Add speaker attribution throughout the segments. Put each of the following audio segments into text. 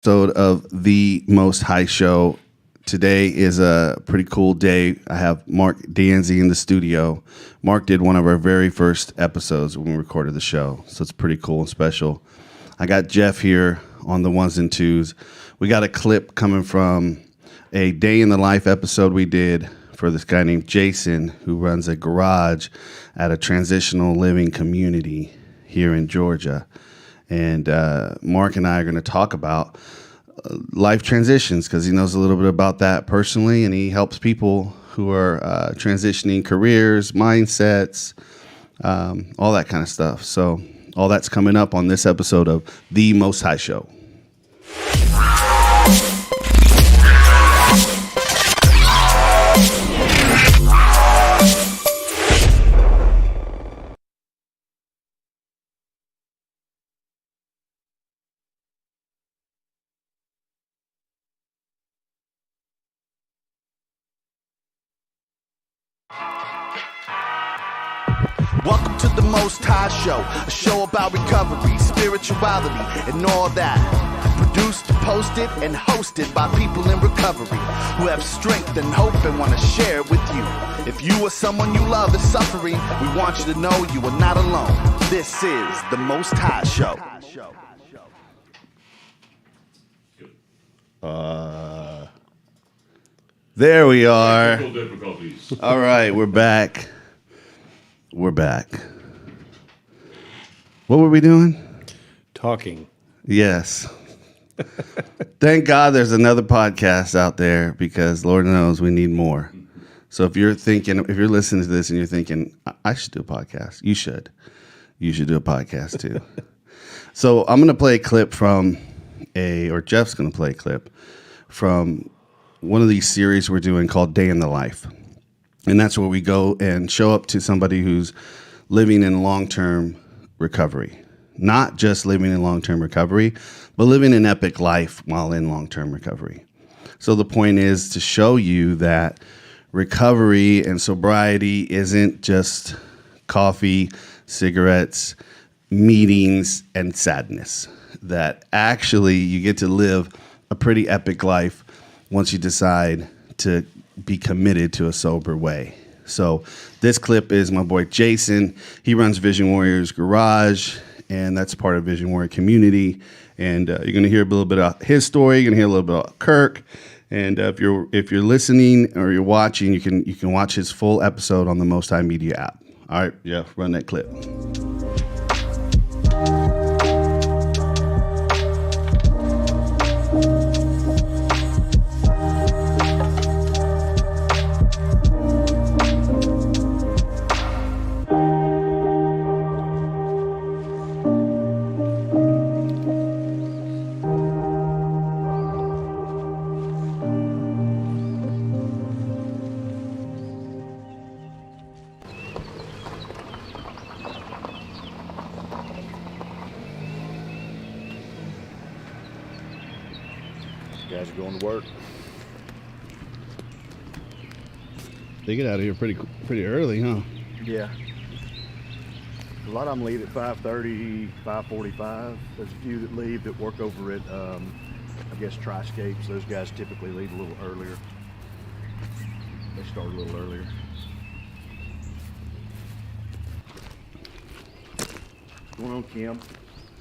Speaker 1: Episode of The Most High Show. Today is a pretty cool day. I have Mark Danzey in the studio. Mark did one of our very first episodes when we recorded the show, so it's pretty cool and special. I got Jeff here on the ones and twos. We got a clip coming from a day in the life episode we did for this guy named Jason, who runs a garage at a transitional living community here in Georgia. And Mark and I are going to talk about life transitions because he knows a little bit about that personally, and he helps people who are transitioning careers, mindsets, all that kind of stuff. So all that's coming up on this episode of The Most High Show.
Speaker 2: Welcome to the Most High Show, a show about recovery, spirituality, and all that. Produced, posted, and hosted by people in recovery who have strength and hope and want to share it with you. If you or someone you love is suffering, we want you to know you are not alone. This is the Most High Show.
Speaker 1: There we are.
Speaker 3: Technical difficulties.
Speaker 1: All right, we're back. We're back. What were we doing?
Speaker 4: Talking.
Speaker 1: Yes. Thank God there's another podcast out there because Lord knows we need more. So if you're listening to this and you're thinking, I should do a podcast, you should. You should do a podcast too. So I'm going to play a clip or Jeff's going to play a clip from one of these series we're doing called Day in the Life. And that's where we go and show up to somebody who's living in long-term recovery. Not just living in long-term recovery, but living an epic life while in long-term recovery. So the point is to show you that recovery and sobriety isn't just coffee, cigarettes, meetings, and sadness. That actually you get to live a pretty epic life once you decide to be committed to a sober way. So this clip is my boy Jason. He runs Vision Warriors Garage, and that's part of Vision Warrior community. And you're going to hear a little bit about his story. You're going to hear a little bit about Kirk. And if you're listening or you're watching, you can watch his full episode on the Most High Media app. All right, Jeff, run that clip.
Speaker 2: Guys are going to work.
Speaker 1: They get out of here pretty early, huh?
Speaker 2: Yeah. A lot of them leave at 5:30, 5:45. There's a few that leave that work over at, I guess, Triscapes. Those guys typically leave a little earlier. They start a little earlier. What's going on, Kim?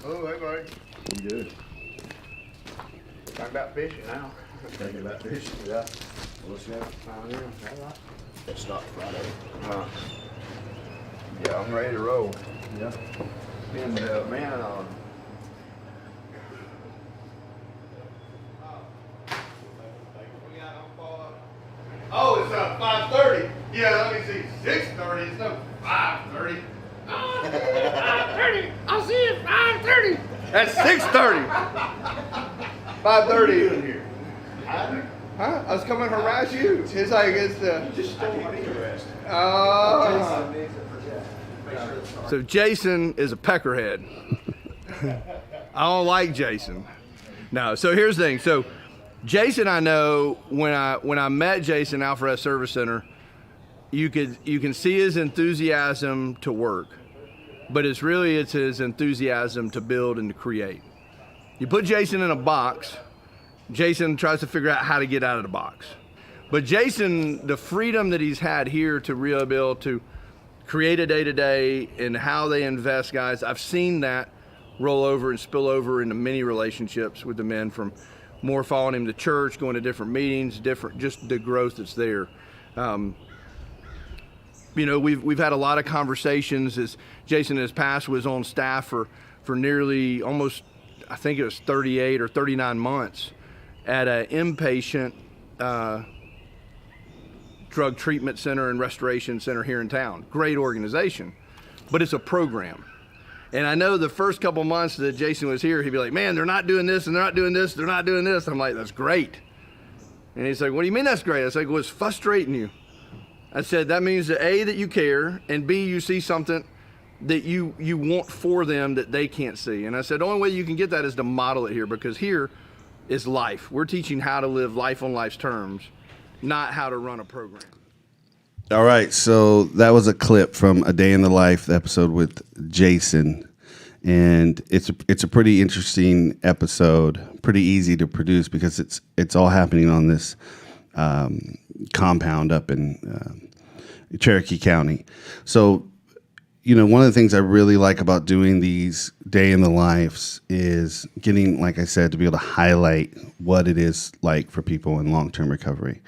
Speaker 5: Oh, hey, buddy.
Speaker 2: You good?
Speaker 5: Talking about fishing now.
Speaker 2: Thinking about fishing? Yeah. What's that? It's not Friday.
Speaker 5: Yeah, I'm ready to roll.
Speaker 2: Yeah.
Speaker 5: And man, oh, it's 5:30. Yeah, let me see. 6:30. It's no 5:30. Oh, 5:30. I'll see you at 5:30. That's 6:30. 5:30 in here. Huh? I was coming to harass you. It's like it's the. You just stole my interest. Oh. So Jason is a peckerhead. I don't like Jason. No. So here's the thing. So Jason, I know when I met Jason out for that service center, you can see his enthusiasm to work, but it's his enthusiasm to build and to create. You put Jason in a box, Jason tries to figure out how to get out of the box. But Jason, the freedom that he's had here to really be able to create a day-to-day and how they invest, guys, I've seen that roll over and spill over into many relationships with the men, from more following him to church, going to different meetings, just the growth that's there. We've had a lot of conversations as Jason in his past was on staff for nearly almost, I think it was 38 or 39 months at an inpatient drug treatment center and restoration center here in town. Great organization, but it's a program. And I know the first couple months that Jason was here, he'd be like, man, they're not doing this and they're not doing this, they're not doing this. I'm like, that's great. And he's like, what do you mean that's great? I was like, well, it's frustrating you. I said, that means that A, that you care, and B, you see something that you want for them that they can't see. And I said, the only way you can get that is to model it here, because here is life. We're teaching how to live life on life's terms, not how to run a program.
Speaker 1: All right, so that was a clip from A Day in the Life, the episode with Jason, and it's a pretty interesting episode, pretty easy to produce because it's all happening on this compound up in Cherokee County. So, one of the things I really like about doing these Day in the Lives is getting, like I said, to be able to highlight what it is like for people in long-term recovery.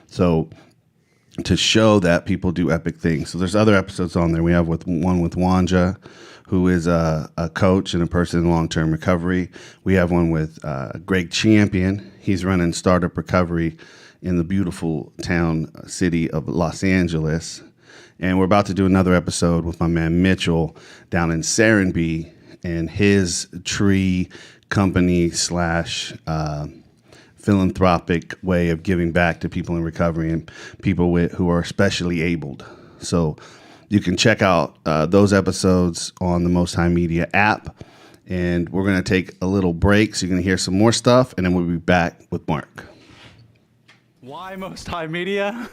Speaker 1: So to show that people do epic things. So there's other episodes on there. We have one with Wanja, who is a coach and a person in long-term recovery. We have one with Greg Champion. He's running Startup Recovery in the beautiful city of Los Angeles. And we're about to do another episode with my man Mitchell down in Serenbe and his tree company / philanthropic way of giving back to people in recovery and people who are especially abled. So you can check out those episodes on the Most High Media app. And we're going to take a little break, so you're going to hear some more stuff, and then we'll be back with Mark.
Speaker 3: Why Most High Media?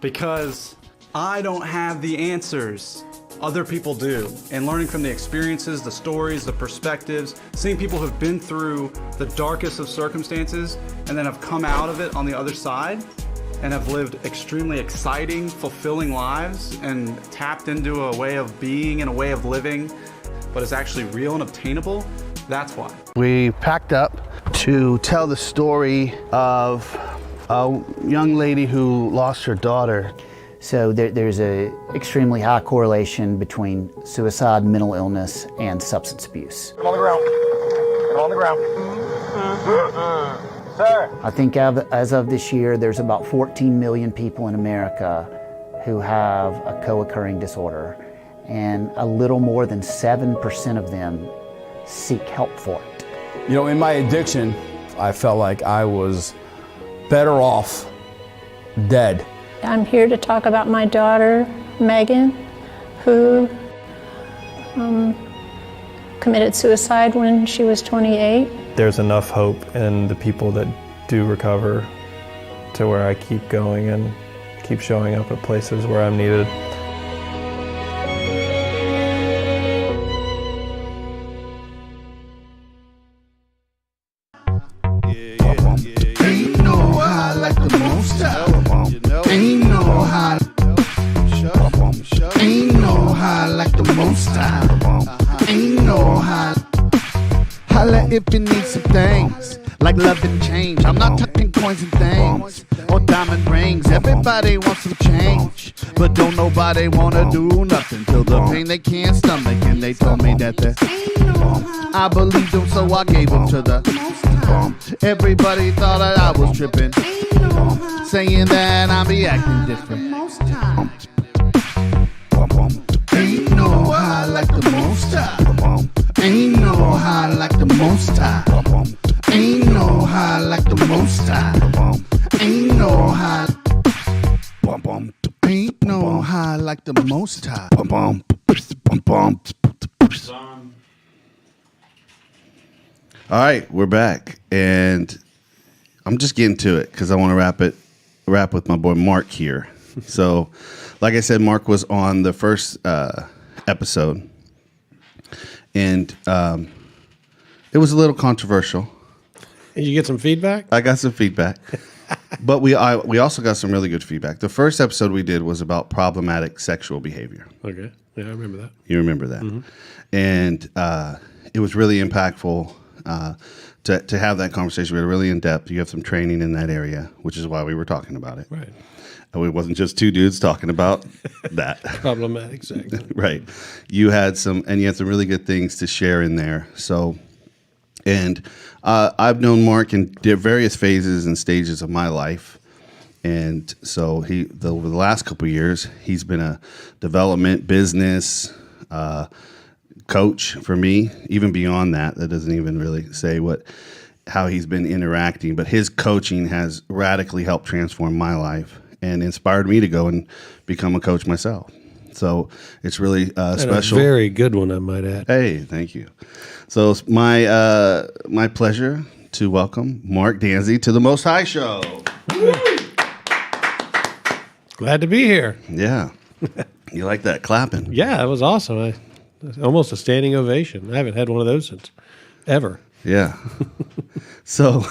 Speaker 3: Because I don't have the answers. Other people do. And learning from the experiences, the stories, the perspectives, seeing people who've been through the darkest of circumstances and then have come out of it on the other side and have lived extremely exciting, fulfilling lives and tapped into a way of being and a way of living, but is actually real and obtainable, that's why.
Speaker 2: We packed up to tell the story of a young lady who lost her daughter.
Speaker 4: So there's a extremely high correlation between suicide, mental illness, and substance abuse.
Speaker 6: Come on the ground. Come on the ground. Sir.
Speaker 4: I think as of this year, there's about 14 million people in America who have a co-occurring disorder, and a little more than 7% of them seek help for it.
Speaker 7: In my addiction, I felt like I was better off dead.
Speaker 8: I'm here to talk about my daughter, Megan, who committed suicide when she was 28.
Speaker 9: There's enough hope in the people that do recover to where I keep going and keep showing up at places where I'm needed.
Speaker 2: Ain't no high like the Most High. Ain't no high. Ain't no high like the Most High. Ain't no high. Holla if you need some things like love and change. I'm not talking coins and things or diamond rings. Everybody wants some change, but don't nobody wanna do nothing till the pain they can't stomach. And they told me that I believed them, so I gave them to the. Everybody thought that I was tripping, saying that I be acting different. Ain't no high like the Most High. Ain't no high like the Most High. Ain't no high like the Most High. Ain't no high. Ain't no high like the Most High.
Speaker 1: All right, we're back, and I'm just getting to it because I want to wrap with my boy Mark here. So, like I said, Mark was on the first episode, and it was a little controversial.
Speaker 10: You get some feedback?
Speaker 1: I got some feedback. But we also got some really good feedback. The first episode we did was about problematic sexual behavior.
Speaker 10: Okay. Yeah, I remember that.
Speaker 1: You remember that. Mm-hmm. And it was really impactful to have that conversation. We were really in depth. You have some training in that area, which is why we were talking about it.
Speaker 10: Right.
Speaker 1: And it wasn't just two dudes talking about that.
Speaker 10: Problematic sex.
Speaker 1: Right. You had some really good things to share in there. So, and I've known Mark in various phases and stages of my life. And so over the last couple of years, he's been a development business coach for me. Even beyond that doesn't even really say how he's been interacting. But his coaching has radically helped transform my life and inspired me to go and become a coach myself. So it's really special.
Speaker 10: A very good one, I might add.
Speaker 1: Hey, thank you. So it's my pleasure to welcome Mark Danzey to the Most High Show.
Speaker 10: Glad to be here.
Speaker 1: Yeah. You like that clapping?
Speaker 10: Yeah, that was awesome. Almost a standing ovation. I haven't had one of those since ever.
Speaker 1: Yeah. So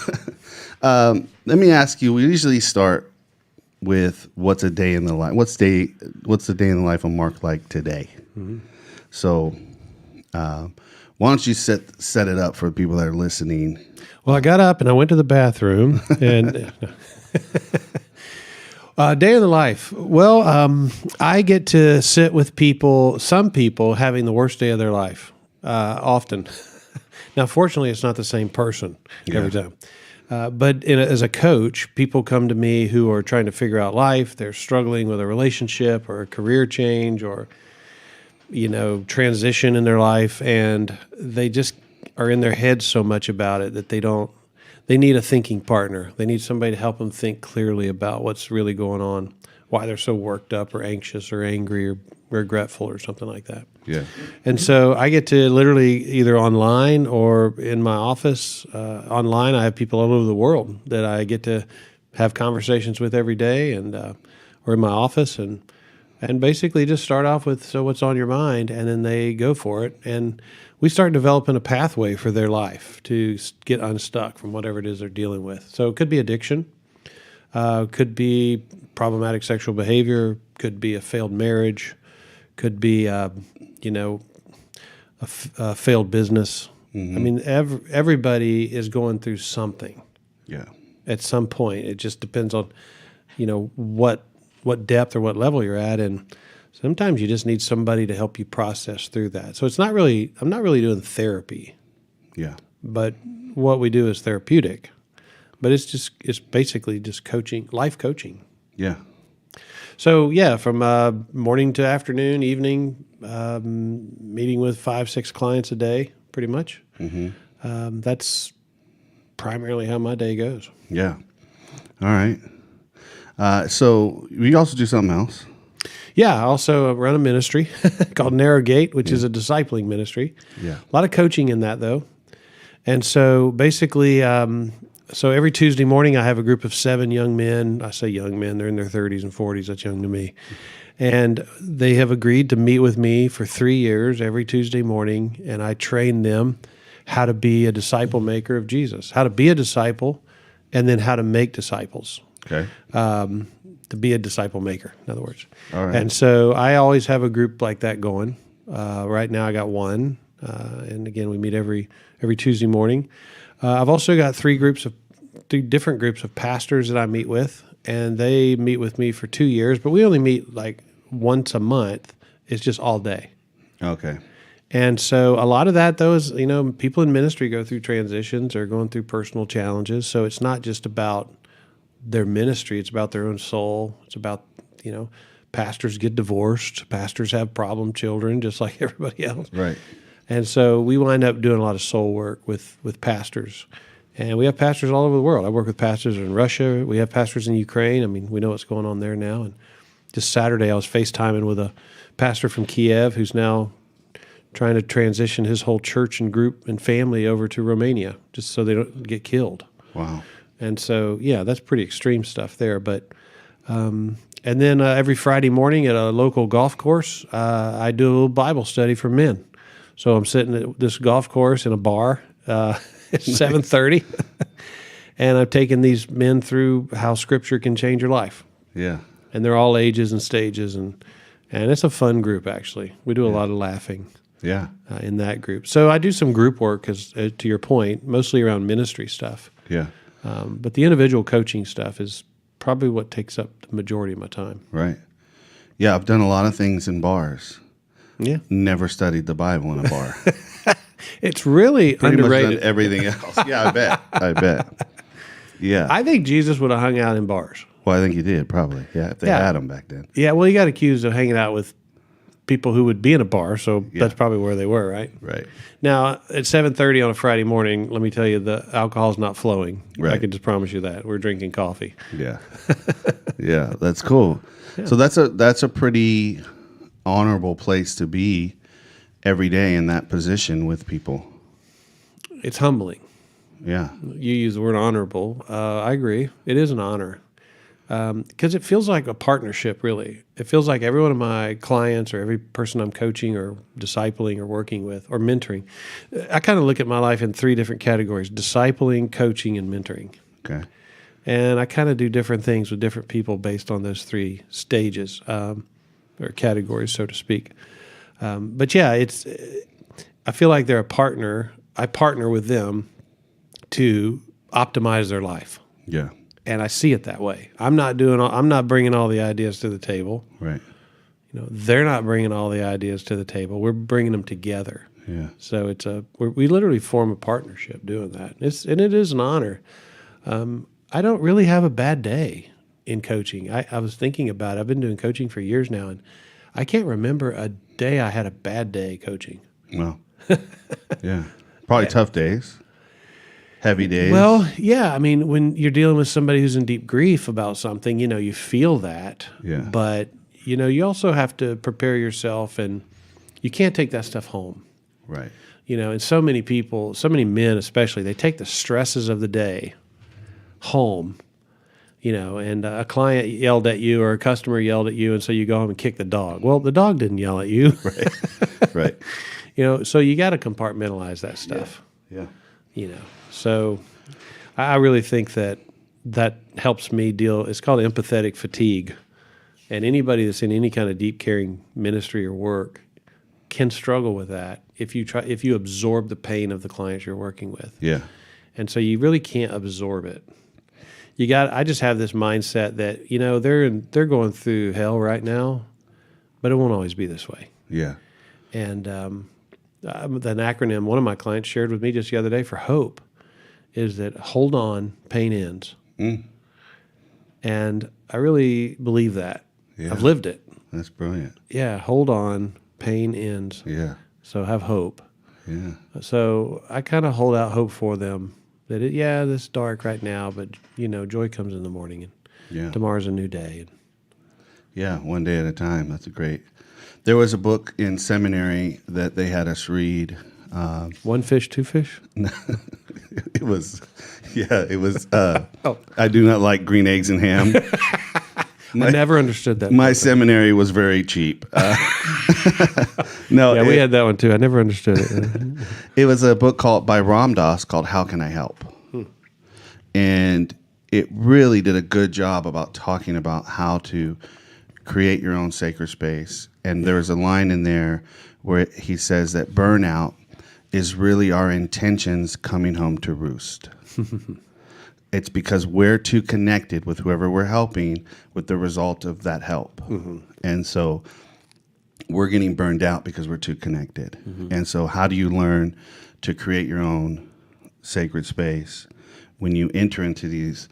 Speaker 1: let me ask you, we usually start with what's a day in the life. What's the day in the life of Mark like today? Mm-hmm. So why don't you set it up for people that are listening?
Speaker 10: Well, I got up and I went to the bathroom and day in the life. Well, I get to sit with some people having the worst day of their life often. Now, fortunately, it's not the same person every time. But as a coach, people come to me who are trying to figure out life. They're struggling with a relationship or a career change or, transition in their life. And they just are in their heads so much about it that they need a thinking partner. They need somebody to help them think clearly about what's really going on, why they're so worked up or anxious or angry or regretful or something like that.
Speaker 1: Yeah.
Speaker 10: And so I get to literally either online or in my office. Online, I have people all over the world that I get to have conversations with every day, and or in my office, and basically just start off with, so what's on your mind, and then they go for it, and we start developing a pathway for their life to get unstuck from whatever it is they're dealing with. So it could be addiction, could be problematic sexual behavior, could be a failed marriage, could be a failed business. Mm-hmm. I mean, everybody is going through something.
Speaker 1: Yeah.
Speaker 10: At some point, it just depends on, what depth or what level you're at, and sometimes you just need somebody to help you process through that. So I'm not really doing therapy.
Speaker 1: Yeah.
Speaker 10: But what we do is therapeutic. But it's basically just coaching, life coaching.
Speaker 1: Yeah.
Speaker 10: So yeah, from morning to afternoon, evening, meeting with 5-6 clients a day, pretty much. Mm-hmm. That's primarily how my day goes.
Speaker 1: Yeah. All right. So we also do something else.
Speaker 10: Yeah, I also run a ministry called Narrow Gate, which is a discipling ministry.
Speaker 1: Yeah.
Speaker 10: A lot of coaching in that, though. And so basically, so every Tuesday morning, I have a group of 7 young men. I say young men, they're in their 30s and 40s. That's young to me. And they have agreed to meet with me for 3 years every Tuesday morning, and I train them how to be a disciple maker of Jesus, how to be a disciple, and then how to make disciples.
Speaker 1: Okay.
Speaker 10: To be a disciple maker, in other words.
Speaker 1: All right.
Speaker 10: And so I always have a group like that going. Right now I got one, and again, we meet every Tuesday morning. I've also got 3 different groups of pastors that I meet with, and they meet with me for 2 years, but we only meet like once a month. It's just all day.
Speaker 1: Okay.
Speaker 10: And so a lot of that, though, is, people in ministry go through transitions or going through personal challenges. So it's not just about their ministry. It's about their own soul. It's about, pastors get divorced. Pastors have problem children, just like everybody else.
Speaker 1: Right.
Speaker 10: And so we wind up doing a lot of soul work with pastors. And we have pastors all over the world. I work with pastors in Russia. We have pastors in Ukraine. I mean, we know what's going on there now. And just Saturday, I was FaceTiming with a pastor from Kiev who's now trying to transition his whole church and group and family over to Romania just so they don't get killed.
Speaker 1: Wow.
Speaker 10: And so, yeah, that's pretty extreme stuff there. But and then every Friday morning at a local golf course, I do a little Bible study for men. So I'm sitting at this golf course in a bar at 7:30, And I've taken these men through how Scripture can change your life.
Speaker 1: Yeah.
Speaker 10: And they're all ages and stages, and it's a fun group, actually. We do a lot of laughing
Speaker 1: Yeah.
Speaker 10: in that group. So I do some group work, because to your point, mostly around ministry stuff.
Speaker 1: Yeah.
Speaker 10: But the individual coaching stuff is probably what takes up the majority of my time.
Speaker 1: Right. Yeah, I've done a lot of things in bars.
Speaker 10: Yeah.
Speaker 1: Never studied the Bible in a bar.
Speaker 10: It's really
Speaker 1: Pretty
Speaker 10: underrated.
Speaker 1: much done everything else. Yeah, I bet. Yeah.
Speaker 10: I think Jesus would have hung out in bars.
Speaker 1: Well, I think he did, probably. Yeah, if they had him back then.
Speaker 10: Yeah, well, he got accused of hanging out with people who would be in a bar, so that's probably where they were, right?
Speaker 1: Right.
Speaker 10: Now, at 7:30 on a Friday morning, let me tell you, the alcohol's not flowing.
Speaker 1: Right.
Speaker 10: I can just promise you that. We're drinking coffee.
Speaker 1: Yeah. Yeah, that's cool. Yeah. So that's a pretty honorable place to be every day in that position with people.
Speaker 10: It's humbling.
Speaker 1: Yeah.
Speaker 10: You use the word honorable. I agree. It is an honor. Because it feels like a partnership, really. It feels like every one of my clients or every person I'm coaching or discipling or working with or mentoring, I kind of look at my life in 3 different categories: discipling, coaching, and mentoring.
Speaker 1: Okay.
Speaker 10: And I kind of do different things with different people based on those 3 stages or categories, so to speak. But yeah, I feel like they're a partner. I partner with them to optimize their life.
Speaker 1: Yeah.
Speaker 10: And I see it that way. I'm not bringing all the ideas to the table.
Speaker 1: Right.
Speaker 10: They're not bringing all the ideas to the table. We're bringing them together.
Speaker 1: Yeah.
Speaker 10: So we literally form a partnership doing that. And it is an honor. I don't really have a bad day in coaching. I was thinking about it. I've been doing coaching for years now, and I can't remember a day I had a bad day coaching.
Speaker 1: Well, yeah. Probably tough days. Heavy days.
Speaker 10: Well, yeah. I mean, when you're dealing with somebody who's in deep grief about something, you feel that.
Speaker 1: Yeah.
Speaker 10: But, you also have to prepare yourself, and you can't take that stuff home.
Speaker 1: Right.
Speaker 10: And so many people, so many men especially, they take the stresses of the day home, and a client yelled at you or a customer yelled at you, and so you go home and kick the dog. Well, the dog didn't yell at you.
Speaker 1: Right.
Speaker 10: Right. So you got to compartmentalize that stuff.
Speaker 1: Yeah.
Speaker 10: So I really think that helps me deal. It's called empathetic fatigue. And anybody that's in any kind of deep caring ministry or work can struggle with that if you absorb the pain of the clients you're working with.
Speaker 1: Yeah.
Speaker 10: And so you really can't absorb it. I just have this mindset that, they're going through hell right now, but it won't always be this way.
Speaker 1: Yeah.
Speaker 10: And an acronym one of my clients shared with me just the other day for hope is that hold on, pain ends.
Speaker 1: Mm.
Speaker 10: And I really believe that.
Speaker 1: Yeah.
Speaker 10: I've lived it.
Speaker 1: That's brilliant.
Speaker 10: Yeah, hold on, pain ends.
Speaker 1: Yeah.
Speaker 10: So have hope.
Speaker 1: Yeah.
Speaker 10: So I kind of hold out hope for them that this is dark right now, but joy comes in the morning, and tomorrow's a new day.
Speaker 1: Yeah, one day at a time. That's great. There was a book in seminary that they had us read.
Speaker 10: One Fish, Two Fish?
Speaker 1: It was. I do not like green eggs and ham.
Speaker 10: I never understood that.
Speaker 1: My seminary was very cheap. No,
Speaker 10: we had that one too. I never understood it.
Speaker 1: It was a book by Ram Dass called "How Can I Help?" And it really did a good job about talking about how to create your own sacred space. And there was a line in there where he says that burnout is really our intentions coming home to roost. It's because we're too connected with whoever we're helping with the result of that help. Mm-hmm. And so we're getting burned out because we're too connected. Mm-hmm. And so how do you learn to create your own sacred space when you enter into these,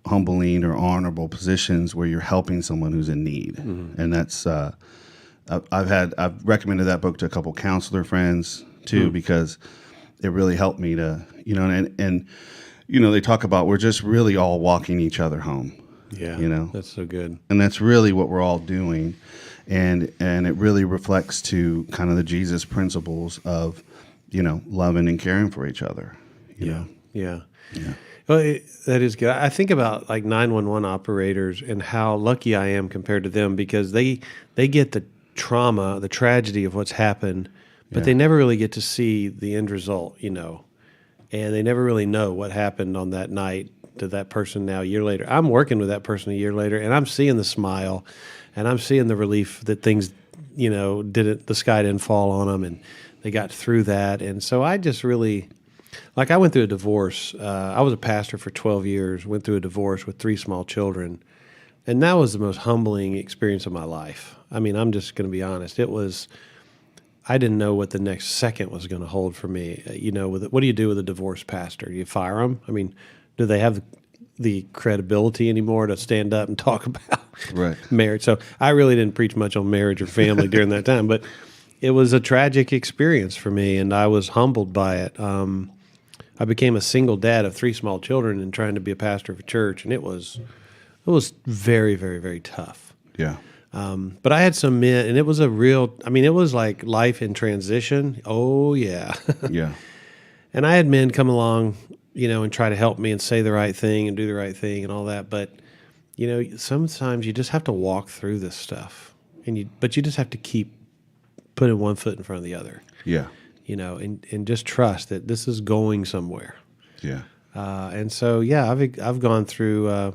Speaker 1: humbling or honorable positions where you're helping someone who's in need? Mm-hmm. And that's, I've recommended that book to a couple counselor friends too, because it really helped me to, and they talk about we're just really all walking each other home.
Speaker 10: Yeah, that's so good.
Speaker 1: And that's really what we're all doing. And it really reflects to kind of the Jesus principles of, loving and caring for each other.
Speaker 10: Yeah. Well, that is good. I think about like 911 operators and how lucky I am compared to them, because they get the trauma, the tragedy of what's happened, but they never really get to see the end result, and they never really know what happened on that night to that person now a year later. I'm working with that person a year later, and I'm seeing the smile, and I'm seeing the relief that things, the sky didn't fall on them, and they got through that. And so I just really, I went through a divorce. I was a pastor for 12 years, went through a divorce with 3 small children, and that was the most humbling experience of my life. I mean, I'm just going to be honest. I didn't know what the next second was going to hold for me. What do you do with a divorced pastor? Do you fire them? I mean, do they have the credibility anymore to stand up and talk about marriage? So I really didn't preach much on marriage or family during that time, but it was a tragic experience for me, and I was humbled by it. I became a single dad of 3 small children and trying to be a pastor of a church, and it was very, very, very tough.
Speaker 1: Yeah.
Speaker 10: But I had some men, and it was it was like life in transition. Oh, yeah.
Speaker 1: Yeah.
Speaker 10: And I had men come along, and try to help me and say the right thing and do the right thing and all that. But, sometimes you just have to walk through this stuff, but you just have to keep putting one foot in front of the other.
Speaker 1: Yeah.
Speaker 10: And just trust that this is going somewhere.
Speaker 1: Yeah.
Speaker 10: And so, yeah, I've gone through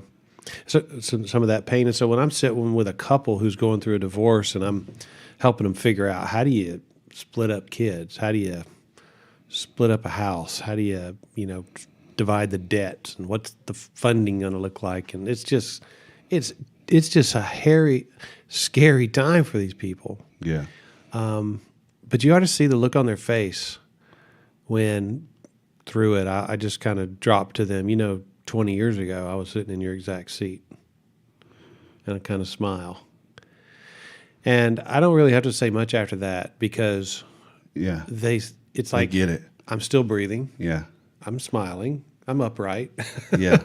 Speaker 10: some of that pain. And so when I'm sitting with a couple who's going through a divorce and I'm helping them figure out, how do you split up kids? How do you split up a house? How do you, divide the debts, and what's the funding going to look like? And it's just a hairy, scary time for these people.
Speaker 1: Yeah.
Speaker 10: But you ought to see the look on their face when through it, I just kind of dropped to them. 20 years ago, I was sitting in your exact seat, and I kind of smile. And I don't really have to say much after that, because it's like,
Speaker 1: get it.
Speaker 10: I'm still breathing.
Speaker 1: Yeah.
Speaker 10: I'm smiling. I'm upright.
Speaker 1: Yeah.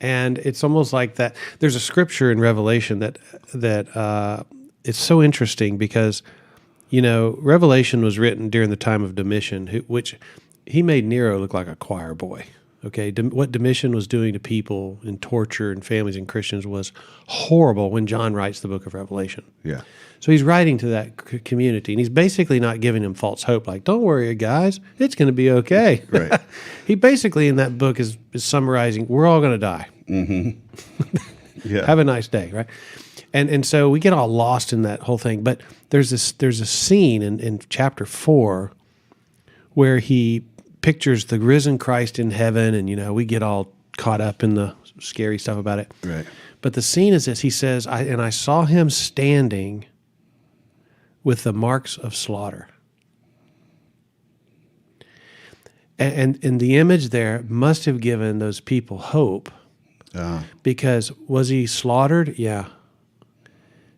Speaker 10: And it's almost like that. There's a scripture in Revelation that it's so interesting, because, Revelation was written during the time of Domitian, which he made Nero look like a choir boy. Okay, what Domitian was doing to people and torture and families and Christians was horrible when John writes the book of Revelation.
Speaker 1: Yeah.
Speaker 10: So he's writing to that community, and he's basically not giving them false hope, like, don't worry, guys, it's going to be okay.
Speaker 1: Right.
Speaker 10: He basically in that book is summarizing, we're all going to die.
Speaker 1: Mm-hmm. Yeah.
Speaker 10: Have a nice day, right? And so we get all lost in that whole thing. But there's a scene in chapter 4 where he pictures the risen Christ in heaven, and we get all caught up in the scary stuff about it.
Speaker 1: Right.
Speaker 10: But the scene is this: he says, I saw him standing with the marks of slaughter. And the image there must have given those people hope, because was he slaughtered? Yeah.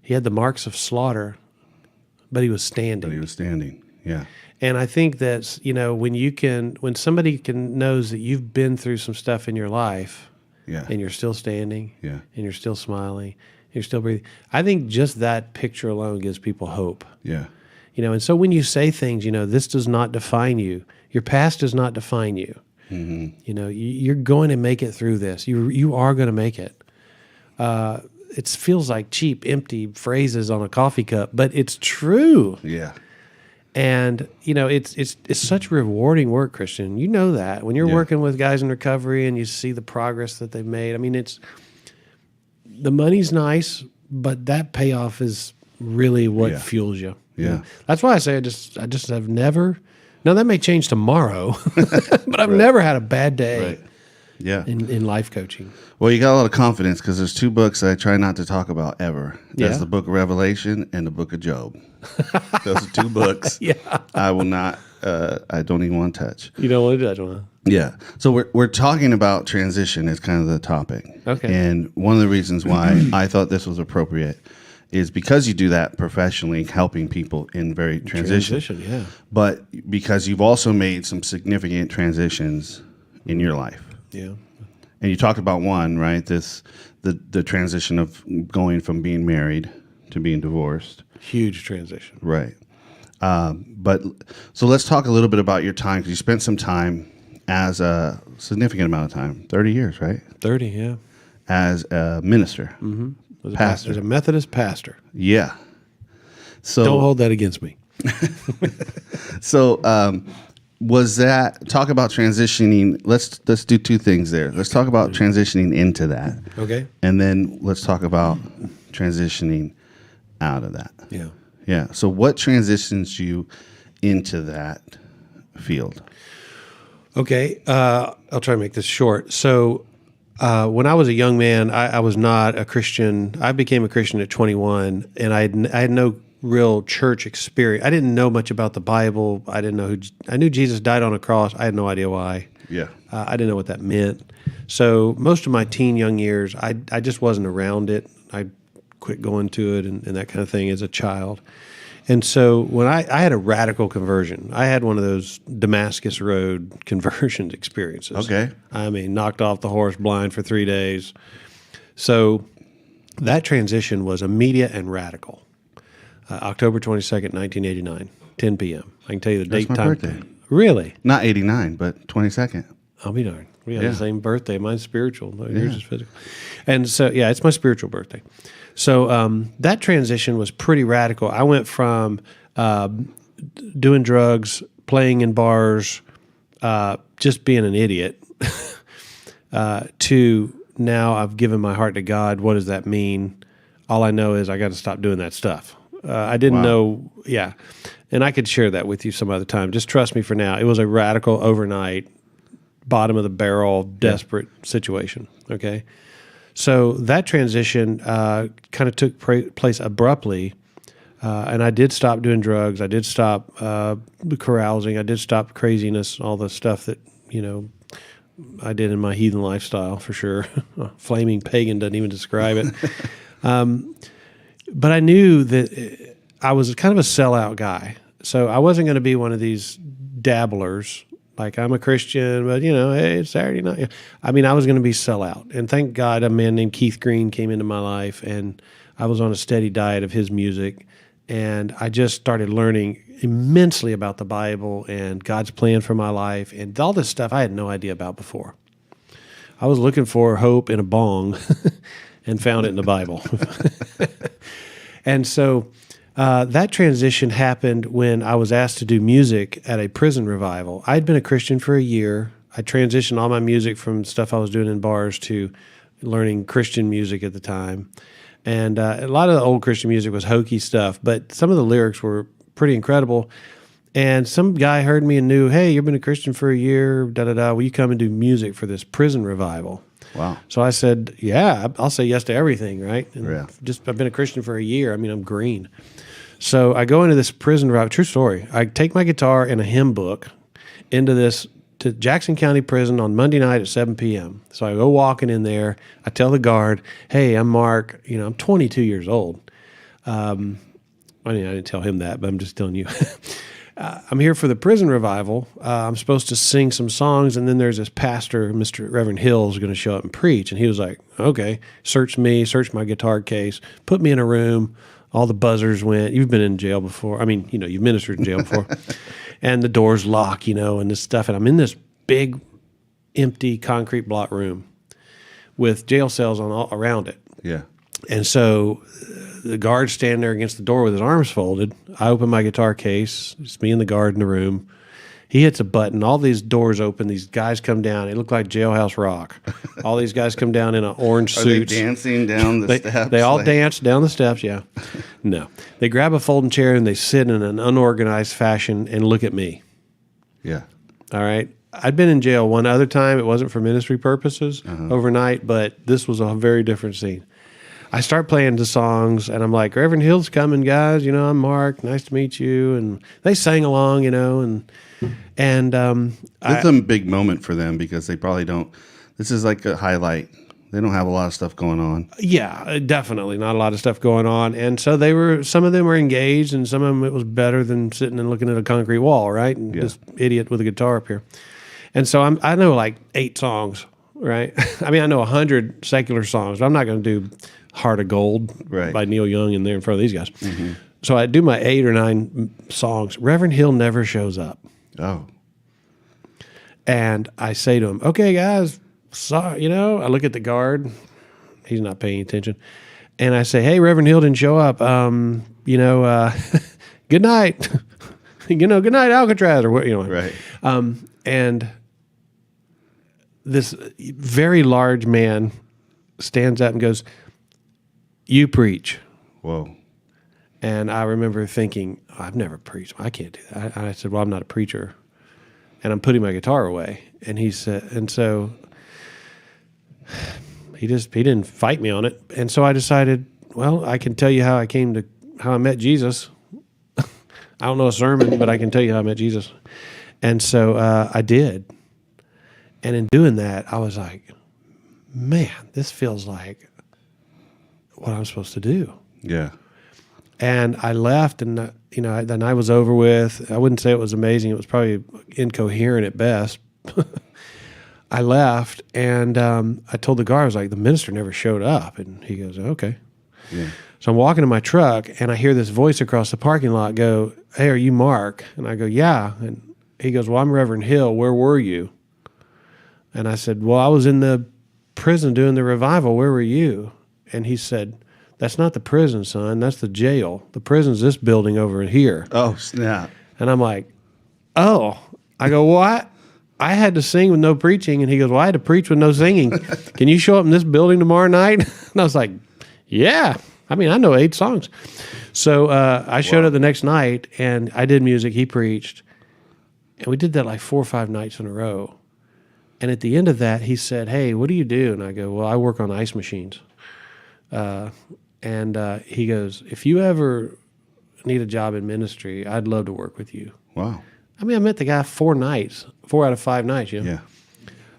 Speaker 10: He had the marks of slaughter, but he was standing.
Speaker 1: Yeah.
Speaker 10: And I think that's, when somebody knows that you've been through some stuff in your life, and you're still standing, and you're still smiling, and you're still breathing, I think just that picture alone gives people hope.
Speaker 1: Yeah.
Speaker 10: And so when you say things, this does not define you. Your past does not define you.
Speaker 1: Mm-hmm.
Speaker 10: You're going to make it through this. You are going to make it. It feels like cheap, empty phrases on a coffee cup, but it's true.
Speaker 1: Yeah.
Speaker 10: And, it's such rewarding work, Christian. You know that. When you're working with guys in recovery and you see the progress that they've made, the money's nice, but that payoff is really what fuels you.
Speaker 1: Yeah.
Speaker 10: That's why I say I just have never, now that may change tomorrow, but I've never had a bad day in life coaching.
Speaker 1: Well, you got a lot of confidence, because there's 2 books I try not to talk about ever. That's the book of Revelation and the book of Job. Those are 2 books I will not, I don't even want to touch.
Speaker 10: You don't want to touch one?
Speaker 1: Yeah. So we're talking about transition as kind of the topic.
Speaker 10: Okay.
Speaker 1: And one of the reasons why I thought this was appropriate is because you do that professionally, helping people in very transition.
Speaker 10: Yeah.
Speaker 1: But because you've also made some significant transitions in your life.
Speaker 10: Yeah.
Speaker 1: And you talked about one, right? The transition of going from being married to being divorced.
Speaker 10: Huge transition.
Speaker 1: Right. But so let's talk a little bit about your time, because you spent some time as a significant amount of time, 30 years, right?
Speaker 10: 30, yeah.
Speaker 1: As a minister.
Speaker 10: Mm-hmm.
Speaker 1: Pastor.
Speaker 10: As a Methodist pastor.
Speaker 1: Yeah. So
Speaker 10: don't hold that against me.
Speaker 1: So was that, talk about transitioning. Let's do two things there. Let's talk about transitioning into that.
Speaker 10: Okay.
Speaker 1: And then let's talk about transitioning out of that.
Speaker 10: Yeah.
Speaker 1: Yeah. So what transitions you into that field?
Speaker 10: Okay. I'll try to make this short. So when I was a young man, I was not a Christian. I became a Christian at 21, and I had no real church experience. I didn't know much about the Bible. I didn't know I knew Jesus died on a cross. I had no idea why.
Speaker 1: Yeah.
Speaker 10: I didn't know what that meant. So most of my young years, I just wasn't around it. I quit going to it and that kind of thing as a child. And so when I had a radical conversion, I had one of those Damascus Road conversion experiences.
Speaker 1: Okay.
Speaker 10: I mean, knocked off the horse blind for 3 days. So that transition was immediate and radical. October 22nd, 1989, 10 p.m. I can tell you the date,
Speaker 1: That's my
Speaker 10: time.
Speaker 1: birthday.
Speaker 10: Really?
Speaker 1: Not 89, but 22nd.
Speaker 10: I'll be darned. We have
Speaker 1: Yeah.
Speaker 10: the same birthday. Mine's spiritual. Yours is physical. And so, yeah, it's my spiritual birthday. So that transition was pretty radical. I went from doing drugs, playing in bars, just being an idiot, to now I've given my heart to God. What does that mean? All I know is I got to stop doing that stuff. I didn't know, yeah. And I could share that with you some other time. Just trust me for now. It was a radical overnight, bottom of the barrel, desperate situation, okay? So that transition kind of took place abruptly, and I did stop doing drugs. I did stop carousing. I did stop craziness, all the stuff that, I did in my heathen lifestyle for sure. Flaming pagan doesn't even describe it. But I knew that I was kind of a sellout guy. So I wasn't going to be one of these dabblers. Like, I'm a Christian, but, hey, it's Saturday night. I mean, I was going to be sellout. And thank God a man named Keith Green came into my life, and I was on a steady diet of his music. And I just started learning immensely about the Bible and God's plan for my life and all this stuff I had no idea about before. I was looking for hope in a bong and found it in the Bible. And so that transition happened when I was asked to do music at a prison revival. I'd been a Christian for a year. I transitioned all my music from stuff I was doing in bars to learning Christian music at the time. And a lot of the old Christian music was hokey stuff, but some of the lyrics were pretty incredible. And some guy heard me and knew, hey, you've been a Christian for a year, da-da-da, will you come and do music for this prison revival?
Speaker 1: Wow.
Speaker 10: So I said, yeah, I'll say yes to everything, right? And
Speaker 1: Yeah.
Speaker 10: I've been a Christian for a year. I mean, I'm green. So I go into this prison revival, true story. I take my guitar and a hymn book to Jackson County Prison on Monday night at 7 p.m. So I go walking in there. I tell the guard, hey, I'm Mark. I'm 22 years old. I didn't tell him that, but I'm just telling you. I'm here for the prison revival. I'm supposed to sing some songs, and then there's this pastor, Mr. Reverend Hill, is going to show up and preach. And he was like, okay, search my guitar case, put me in a room. All the buzzers went. You've been in jail before. I mean, you've ministered in jail before. And the doors lock, and this stuff. And I'm in this big, empty concrete block room with jail cells all around it.
Speaker 1: Yeah.
Speaker 10: And so the guard's standing there against the door with his arms folded. I open my guitar case. It's me and the guard in the room. He hits a button. All these doors open. These guys come down. It looked like Jailhouse Rock. All these guys come down in an orange
Speaker 1: Are
Speaker 10: suits.
Speaker 1: they dancing down the steps?
Speaker 10: They all dance down the steps, yeah. No. They grab a folding chair and they sit in an unorganized fashion and look at me.
Speaker 1: Yeah.
Speaker 10: All right? I'd been in jail one other time. It wasn't for ministry purposes overnight, but this was a very different scene. I start playing the songs, and I'm like, Reverend Hill's coming, guys. I'm Mark. Nice to meet you. And they sang along, and
Speaker 1: It's a big moment for them because they probably don't. This is like a highlight. They don't have a lot of stuff going on.
Speaker 10: Yeah, definitely not a lot of stuff going on. And so some of them were engaged, and some of them it was better than sitting and looking at a concrete wall, right? And this idiot with a guitar up here. And so I know like 8 songs, right? I mean, I know 100 secular songs, but I'm not going to do Heart of Gold by Neil Young in there in front of these guys. Mm-hmm. So I do my 8 or 9 songs. Reverend Hill never shows up.
Speaker 1: Oh.
Speaker 10: And I say to him, okay, guys, sorry, I look at the guard. He's not paying attention. And I say, hey, Reverend Hill didn't show up. Good night. good night, Alcatraz, or what,
Speaker 1: Right.
Speaker 10: And this very large man stands up and goes, "You preach."
Speaker 1: Whoa.
Speaker 10: And I remember thinking, I've never preached. I can't do that. I said, well, I'm not a preacher. And I'm putting my guitar away. And he said, and so he didn't fight me on it. And so I decided, well, I can tell you how I met Jesus. I don't know a sermon, but I can tell you how I met Jesus. And so I did. And in doing that, I was like, man, this feels like what I'm supposed to do.
Speaker 1: Yeah.
Speaker 10: And I left, and the night was over with. I wouldn't say it was amazing. It was probably incoherent at best. I left, and I told the guard, I was like, the minister never showed up. And he goes, okay.
Speaker 1: Yeah.
Speaker 10: So I'm walking to my truck, and I hear this voice across the parking lot go, "Hey, are you Mark?" And I go, "Yeah." And he goes, "Well, I'm Reverend Hill. Where were you?" And I said, "Well, I was in the prison doing the revival. Where were you?" And he said, "That's not the prison, son. That's the jail. The prison's this building over here."
Speaker 1: Oh, snap.
Speaker 10: And I'm like, "Oh." I go, "What?" I had to sing with no preaching. And he goes, "Well, I had to preach with no singing. Can you show up in this building tomorrow night?" And I was like, "Yeah. I mean, I know 8 songs." So I showed up the next night, and I did music. He preached. And we did that like 4 or 5 nights in a row. And at the end of that, he said, "Hey, what do you do?" And I go, "Well, I work on ice machines." And he goes, "If you ever need a job in ministry, I'd love to work with you."
Speaker 1: Wow.
Speaker 10: I mean, I met the guy 4 out of 5 nights.
Speaker 1: Yeah.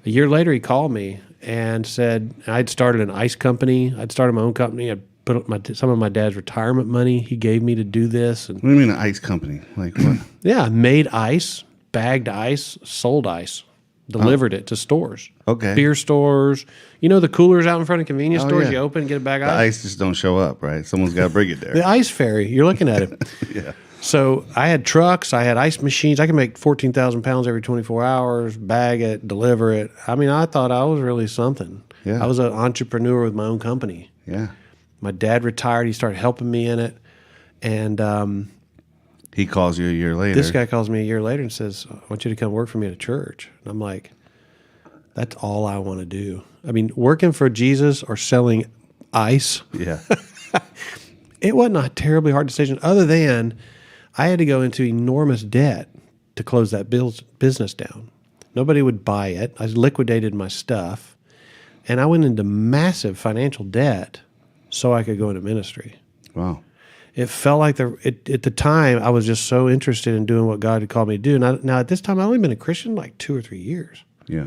Speaker 10: A year later, he called me and said, I'd started an ice company. I'd started my own company. I'd put up some of my dad's retirement money he gave me to do this. And
Speaker 1: What do you mean an ice company? Like what?
Speaker 10: yeah, made ice, bagged ice, sold ice, delivered it to stores.
Speaker 1: Okay.
Speaker 10: Beer stores. You know the coolers out in front of convenience stores?
Speaker 1: yeah.
Speaker 10: You open, get a bag of
Speaker 1: The
Speaker 10: ice?
Speaker 1: ice just don't show up, right? Someone's got to bring it there.
Speaker 10: The ice ferry. You're looking at it.
Speaker 1: Yeah.
Speaker 10: So I had trucks. I had ice machines. I could make 14,000 pounds every 24 hours, bag it, deliver it. I mean, I thought I was really something.
Speaker 1: Yeah.
Speaker 10: I was an entrepreneur with my own company.
Speaker 1: Yeah.
Speaker 10: My dad retired. He started helping me in it. And
Speaker 1: He calls you a year later.
Speaker 10: this guy calls me a year later and says, "I want you to come work for me at a church." And I'm like, that's all I want to do. I mean, working for Jesus or selling ice,
Speaker 1: Yeah.
Speaker 10: it wasn't a terribly hard decision other than I had to go into enormous debt to close that business down. Nobody would buy it. I liquidated my stuff, and I went into massive financial debt so I could go into ministry.
Speaker 1: Wow.
Speaker 10: It felt like at the time I was just so interested in doing what God had called me to do. Now at this time I'd only been a Christian like 2 or 3 years,
Speaker 1: Yeah.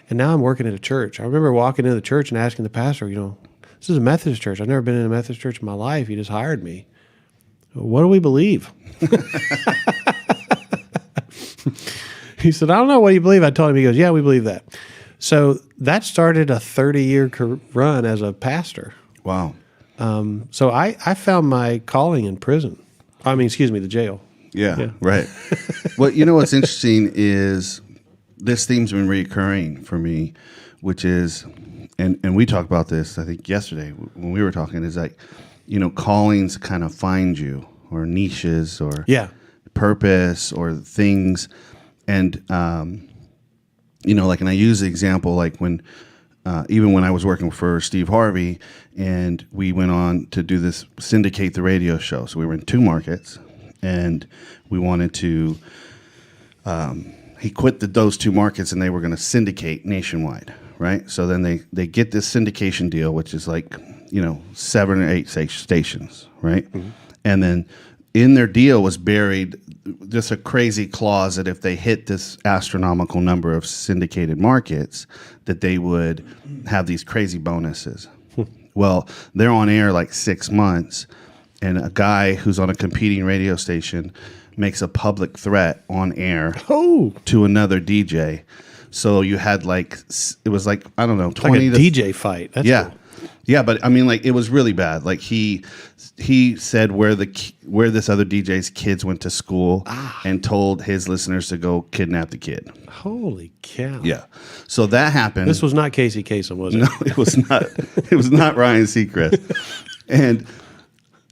Speaker 10: and now I'm working at a church. I remember walking into the church and asking the pastor, "This is a Methodist church. I've never been in a Methodist church in my life. He just hired me. What do we believe?" He said, "I don't know. What do you believe?" I told him. He goes, "Yeah, we believe that." So that started a 30-year run as a pastor.
Speaker 1: Wow.
Speaker 10: So I found my calling in prison. The jail.
Speaker 1: Yeah. Right. Well, what's interesting is this theme's been recurring for me, which is, and we talked about this, I think yesterday when we were talking, is like, callings kind of find you, or niches, or purpose, or things. And, and I use the example, like even when I was working for Steve Harvey, and we went on to do this syndicate the radio show. So we were in 2 markets, and we wanted to, he quit those 2 markets, and they were going to syndicate nationwide, right? So then they get this syndication deal, which is like, 7 or 8 stations, right? Mm-hmm. And then in their deal was buried just a crazy clause that if they hit this astronomical number of syndicated markets, that they would have these crazy bonuses. Well, they're on air like 6 months, and a guy who's on a competing radio station makes a public threat on air to another DJ. So you had it was like, I don't know, 20
Speaker 10: like a DJ fight. That's
Speaker 1: yeah.
Speaker 10: cool.
Speaker 1: Yeah, but I mean, like, it was really bad. Like he said where this other DJ's kids went to school and told his listeners to go kidnap the kid.
Speaker 10: Holy cow!
Speaker 1: Yeah, so that happened.
Speaker 10: This was not Casey Kasem, was it?
Speaker 1: No, it was not. It was not Ryan Seacrest. And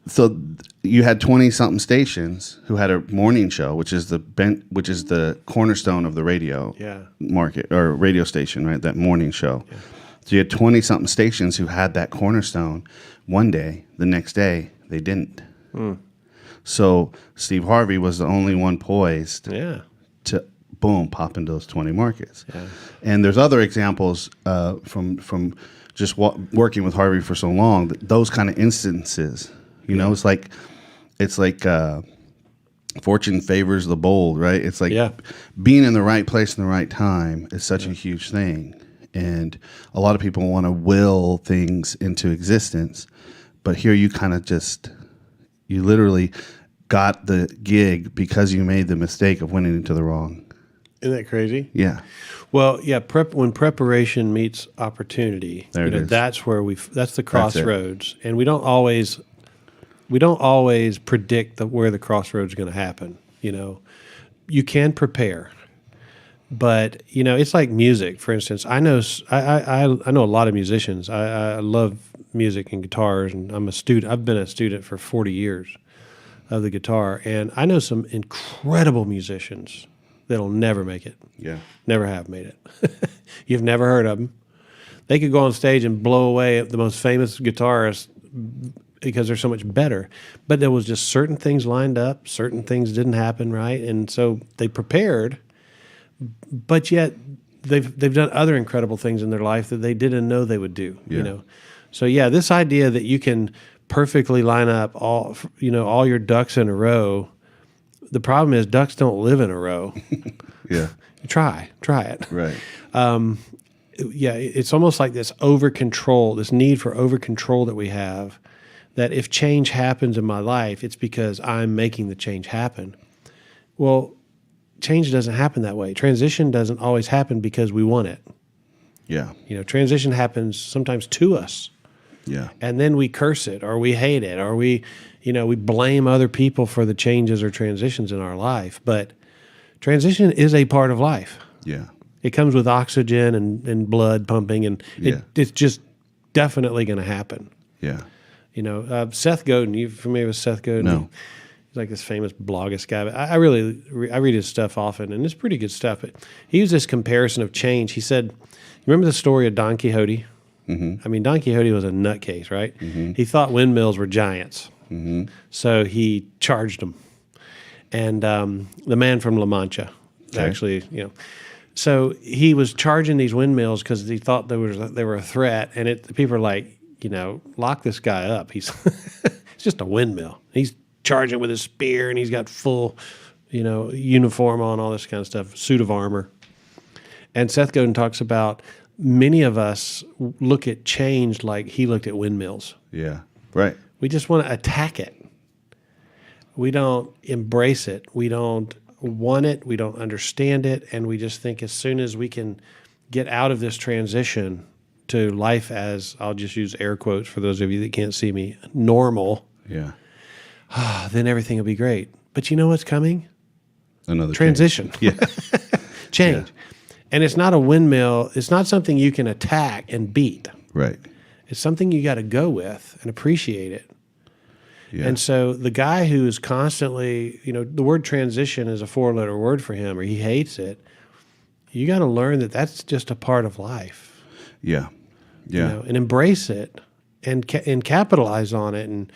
Speaker 1: so you had 20-something stations who had a morning show, which is the cornerstone of the radio market or radio station, right? That morning show. Yeah. So you had 20-something stations who had that cornerstone one day. The next day, they didn't. So Steve Harvey was the only one poised to, boom, pop into those 20 markets. Yeah. And there's other examples from just working with Harvey for so long, those kind of instances. You know, it's like fortune favors the bold, right? It's like being in the right place in the right time is such a huge thing. And a lot of people want to will things into existence. But here you kind of you literally got the gig because you made the mistake of winning into the wrong.
Speaker 10: Isn't that crazy?
Speaker 1: Yeah.
Speaker 10: Well, yeah. When preparation meets opportunity, that's where that's the crossroads, and we don't always predict where the crossroads is going to happen. You know, you can prepare, but you know, it's like music. For instance, I know a lot of musicians. I love music and guitars, and I'm a student. I've been a student for 40 years of the guitar, and I know some incredible musicians that'll never make it. Yeah. Never have made it. You've never heard of them. They could go on stage and blow away the most famous guitarist because they're so much better. But there was just certain things lined up, certain things didn't happen, right? And so they prepared, but yet they've done other incredible things in their life that they didn't know they would do, you know. So yeah, this idea that you can perfectly line up all your ducks in a row. The problem is ducks don't live in a row. Yeah. Try it. Right. It's almost like this over-control, this need for over-control that we have, that if change happens in my life, it's because I'm making the change happen. Well, change doesn't happen that way. Transition doesn't always happen because we want it. Yeah. You know, transition happens sometimes to us. Yeah. And then we curse it, or we hate it, or we blame other people for the changes or transitions in our life. But transition is a part of life. Yeah. It comes with oxygen and blood pumping, and it's just definitely going to happen. Yeah. You know, Seth Godin, you familiar with Seth Godin? No. He's like this famous bloggist guy. But I read his stuff often, and it's pretty good stuff. But he used this comparison of change. He said, you remember the story of Don Quixote? Mm-hmm. I mean, Don Quixote was a nutcase, right? Mm-hmm. He thought windmills were giants. Mm-hmm. So he charged them. And the man from La Mancha, actually, you know. So he was charging these windmills because he thought they were a threat. And people are like, you know, lock this guy up. He's it's just a windmill. He's charging with his spear, and he's got full, you know, uniform on, all this kind of stuff, suit of armor. And Seth Godin talks about many of us look at change like he looked at windmills. Yeah, right. We just want to attack it. We don't embrace it. We don't want it. We don't understand it. And we just think as soon as we can get out of this transition to life as, I'll just use air quotes for those of you that can't see me, normal, then everything will be great. But you know what's coming? Another transition. Change. Yeah. Change. Yeah. And it's not a windmill. It's not something you can attack and beat. Right. It's something you got to go with and appreciate it. Yeah. And so the guy who is constantly, you know, the word transition is a 4-letter word for him, or he hates it. You got to learn that that's just a part of life. Yeah. Yeah. You know, and embrace it and capitalize on it and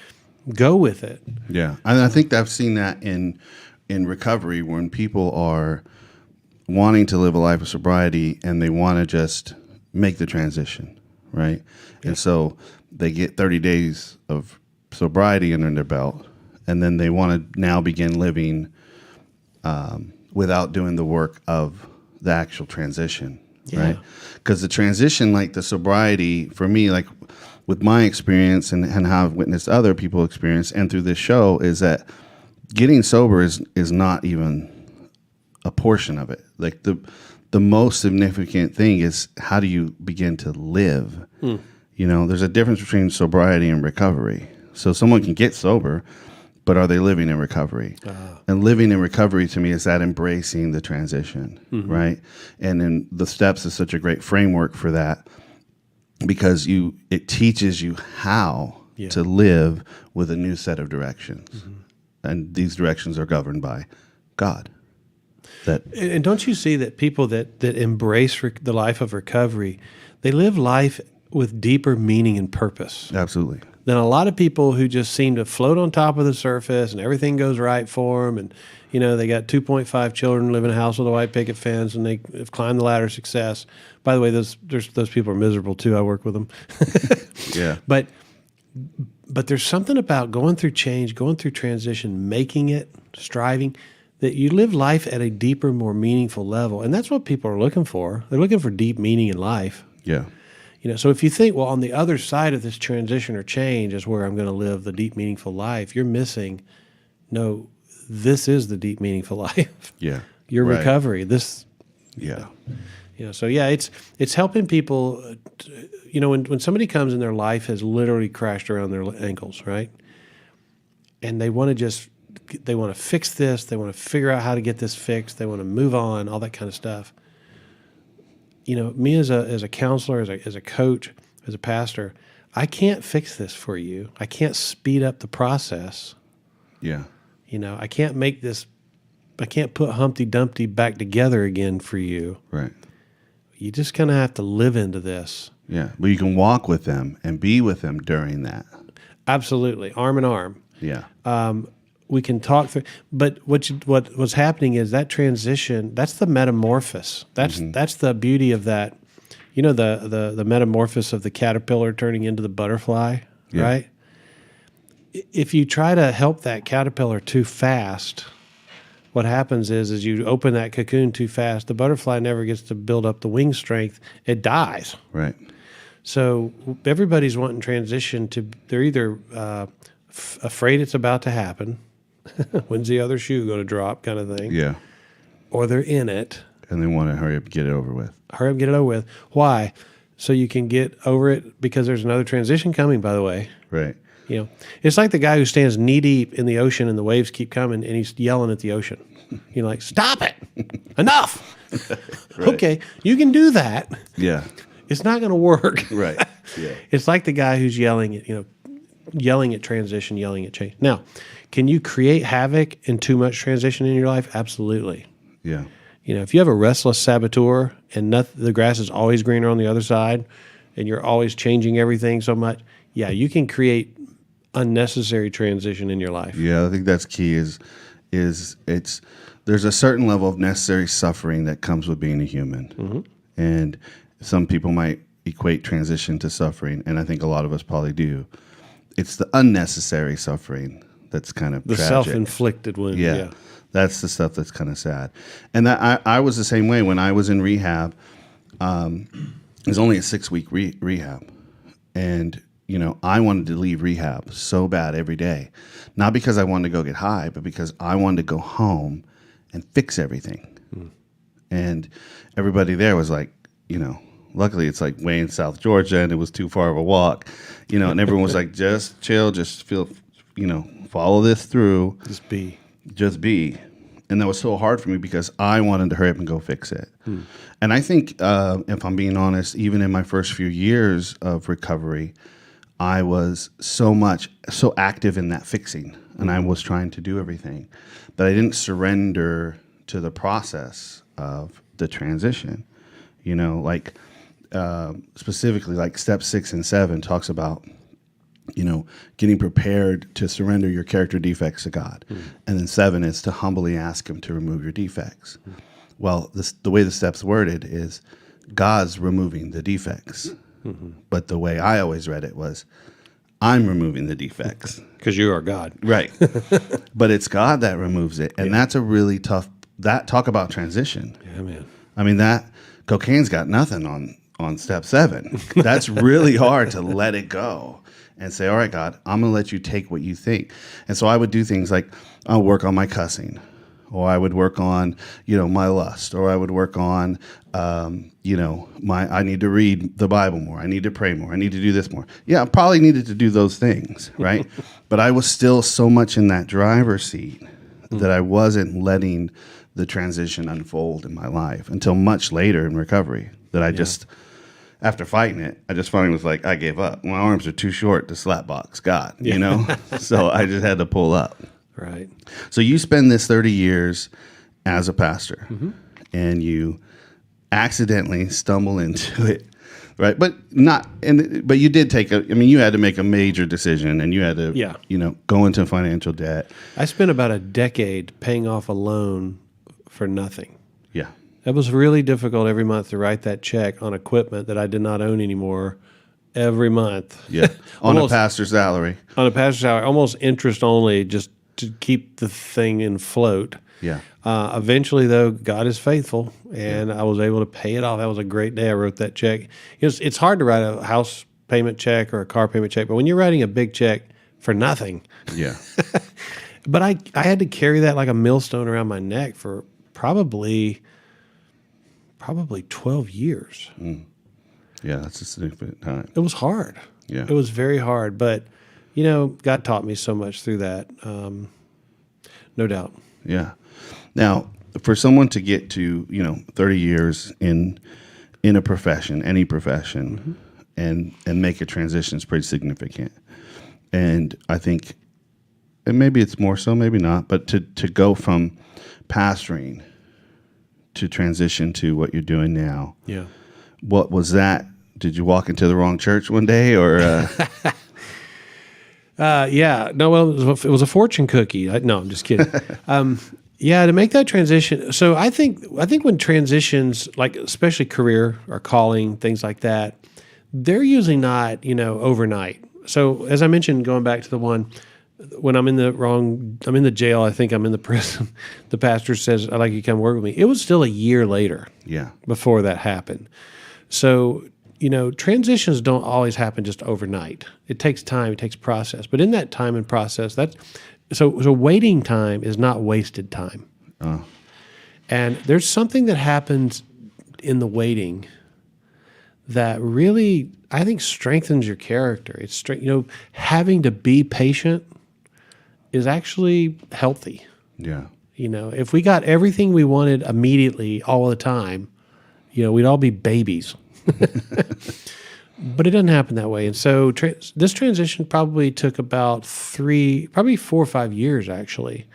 Speaker 10: go with it. Yeah. And I think I've seen that in recovery when people are wanting to live a life of sobriety and they want to just make the transition, right? Yeah. And so they get 30 days of sobriety under their belt, and then they want to now begin living without doing the work of the actual transition, right? Because the transition, like the sobriety, for me, like with my experience and how I've witnessed other people experience, and through this show, is that getting sober is not even a portion of it. Like the most significant thing is, how do you begin to live? You know, there's a difference between sobriety and recovery. So someone can get sober, but are they living in recovery? And living in recovery to me is that embracing the transition, right? And then the steps is such a great framework for that, because it teaches you how
Speaker 1: to live with a new set of directions. And these directions are governed by God.
Speaker 10: And don't you see that people that embrace the life of recovery, they live life with deeper meaning and purpose?
Speaker 1: Absolutely.
Speaker 10: Than a lot of people who just seem to float on top of the surface and everything goes right for them. And, you know, they got 2.5 children, live in a house with a white picket fence, and they have climbed the ladder of success. By the way, those people are miserable too. I work with them.
Speaker 1: Yeah.
Speaker 10: But there's something about going through change, going through transition, making it, striving, that you live life at a deeper, more meaningful level. And that's what people are looking for. They're looking for deep meaning in life.
Speaker 1: Yeah.
Speaker 10: You know, so if you think, well, on the other side of this transition or change is where I'm going to live the deep, meaningful life, you're missing, no, this is the deep, meaningful life.
Speaker 1: Yeah.
Speaker 10: Your
Speaker 1: Right.
Speaker 10: recovery. This.
Speaker 1: Yeah.
Speaker 10: You know, so yeah, it's helping people. You know, when somebody comes and their life has literally crashed around their ankles, right? And they want to fix this. They want to figure out how to get this fixed. They want to move on, all that kind of stuff. You know, me as a counselor, as a coach, as a pastor, I can't fix this for you. I can't speed up the process.
Speaker 1: Yeah.
Speaker 10: You know, I can't put Humpty Dumpty back together again for you.
Speaker 1: Right.
Speaker 10: You just kind of have to live into this.
Speaker 1: Yeah. But you can walk with them and be with them during that.
Speaker 10: Absolutely. Arm in arm.
Speaker 1: Yeah.
Speaker 10: We can talk through, but what's happening is that transition. That's the metamorphosis. That's the beauty of that. You know, the metamorphosis of the caterpillar turning into the butterfly, right? If you try to help that caterpillar too fast, what happens is you open that cocoon too fast. The butterfly never gets to build up the wing strength. It dies.
Speaker 1: Right.
Speaker 10: So everybody's wanting transition to. They're either afraid it's about to happen. When's the other shoe going to drop, kind of thing.
Speaker 1: Yeah.
Speaker 10: Or they're in it.
Speaker 1: And they want to hurry up and get it over with.
Speaker 10: Hurry up, get it over with. Why? So you can get over it because there's another transition coming, by the way.
Speaker 1: Right.
Speaker 10: You know, it's like the guy who stands knee deep in the ocean and the waves keep coming and he's yelling at the ocean. You're like, stop it. Enough.
Speaker 1: Right.
Speaker 10: Okay, you can do that.
Speaker 1: Yeah.
Speaker 10: It's not going to work.
Speaker 1: Right. Yeah.
Speaker 10: It's like the guy who's yelling at transition, yelling at change. Now, can you create havoc and too much transition in your life? Absolutely.
Speaker 1: Yeah.
Speaker 10: You know, if you have a restless saboteur and the grass is always greener on the other side and you're always changing everything so much, yeah, you can create unnecessary transition in your life.
Speaker 1: Yeah, I think that's key is there's a certain level of necessary suffering that comes with being a human. Mm-hmm. And some people might equate transition to suffering, and I think a lot of us probably do. It's the unnecessary suffering that's kind of
Speaker 10: the
Speaker 1: tragic.
Speaker 10: Self-inflicted one. Yeah.
Speaker 1: That's the stuff that's kind of sad. And that I was the same way when I was in rehab. It was only a 6-week rehab. And, you know, I wanted to leave rehab so bad every day. Not because I wanted to go get high, but because I wanted to go home and fix everything. And everybody there was like, you know, luckily it's like way in South Georgia and it was too far of a walk, you know, and everyone was like, just chill, just feel, you know, follow this through. Just be. And that was so hard for me because I wanted to hurry up and go fix it. And I think, if I'm being honest, even in my first few years of recovery, I was so active in that fixing, and I was trying to do everything, that I didn't surrender to the process of the transition. You know, like specifically, like step 6 and 7 talks about, you know, getting prepared to surrender your character defects to God. And then 7 is to humbly ask him to remove your defects. Well, the way the step's worded is God's removing the defects. But the way I always read it was, I'm removing the defects.
Speaker 10: Because you are God.
Speaker 1: Right. But it's God that removes it. And that's a really tough, talk about transition.
Speaker 10: Yeah, man.
Speaker 1: I mean, that cocaine's got nothing on step 7. That's really hard to let it go and say, all right, God, I'm going to let you take what you think. And so I would do things like I'll work on my cussing, or I would work on, you know, my lust, or I would work on, you know, I need to read the Bible more. I need to pray more. I need to do this more. Yeah, I probably needed to do those things, right? But I was still so much in that driver's seat that I wasn't letting the transition unfold in my life until much later in recovery, that I just, after fighting it, I just finally was like, I gave up. My arms are too short to slap box God, you know? So I just had to pull up.
Speaker 10: Right.
Speaker 1: So you spend this 30 years as a pastor, and you accidentally stumble into it, right? But you did you had to make a major decision, and you had to, go into financial debt.
Speaker 10: I spent about a decade paying off a loan for nothing.
Speaker 1: Yeah.
Speaker 10: It was really difficult every month to write that check on equipment that I did not own anymore every month.
Speaker 1: Yeah. On a pastor's salary.
Speaker 10: On a pastor's salary, almost interest only, just to keep the thing in float.
Speaker 1: Yeah.
Speaker 10: Eventually, though, God is faithful, and I was able to pay it off. That was a great day. I wrote that check. It's hard to write a house payment check or a car payment check, but when you're writing a big check for nothing.
Speaker 1: Yeah.
Speaker 10: But I had to carry that like a millstone around my neck for probably 12 years.
Speaker 1: Yeah, that's a significant time.
Speaker 10: It was hard.
Speaker 1: Yeah.
Speaker 10: It was very hard, but God taught me so much through that. No doubt.
Speaker 1: Yeah. Now, for someone to get to, 30 years in a profession, any profession, and make a transition is pretty significant. And I think, and maybe it's more so, maybe not, but to go from pastoring to transition to what you're doing now.
Speaker 10: Yeah.
Speaker 1: What was that? Did you walk into the wrong church one day, or?
Speaker 10: Yeah. No, well, it was a fortune cookie. No, I'm just kidding. To make that transition. So I think when transitions, like especially career or calling, things like that, they're usually not, overnight. So as I mentioned, going back to the one, when I'm in the jail, I think I'm in the prison. The pastor says, I'd like you to come work with me. It was still a year later before that happened. So, transitions don't always happen just overnight. It takes time, it takes process. But in that time and process, so waiting time is not wasted time. And there's something that happens in the waiting that really, I think, strengthens your character. It's having to be patient is actually healthy.
Speaker 1: Yeah.
Speaker 10: If we got everything we wanted immediately all the time, we'd all be babies. But it doesn't happen that way. And so this transition probably took about 4 or 5 years, actually.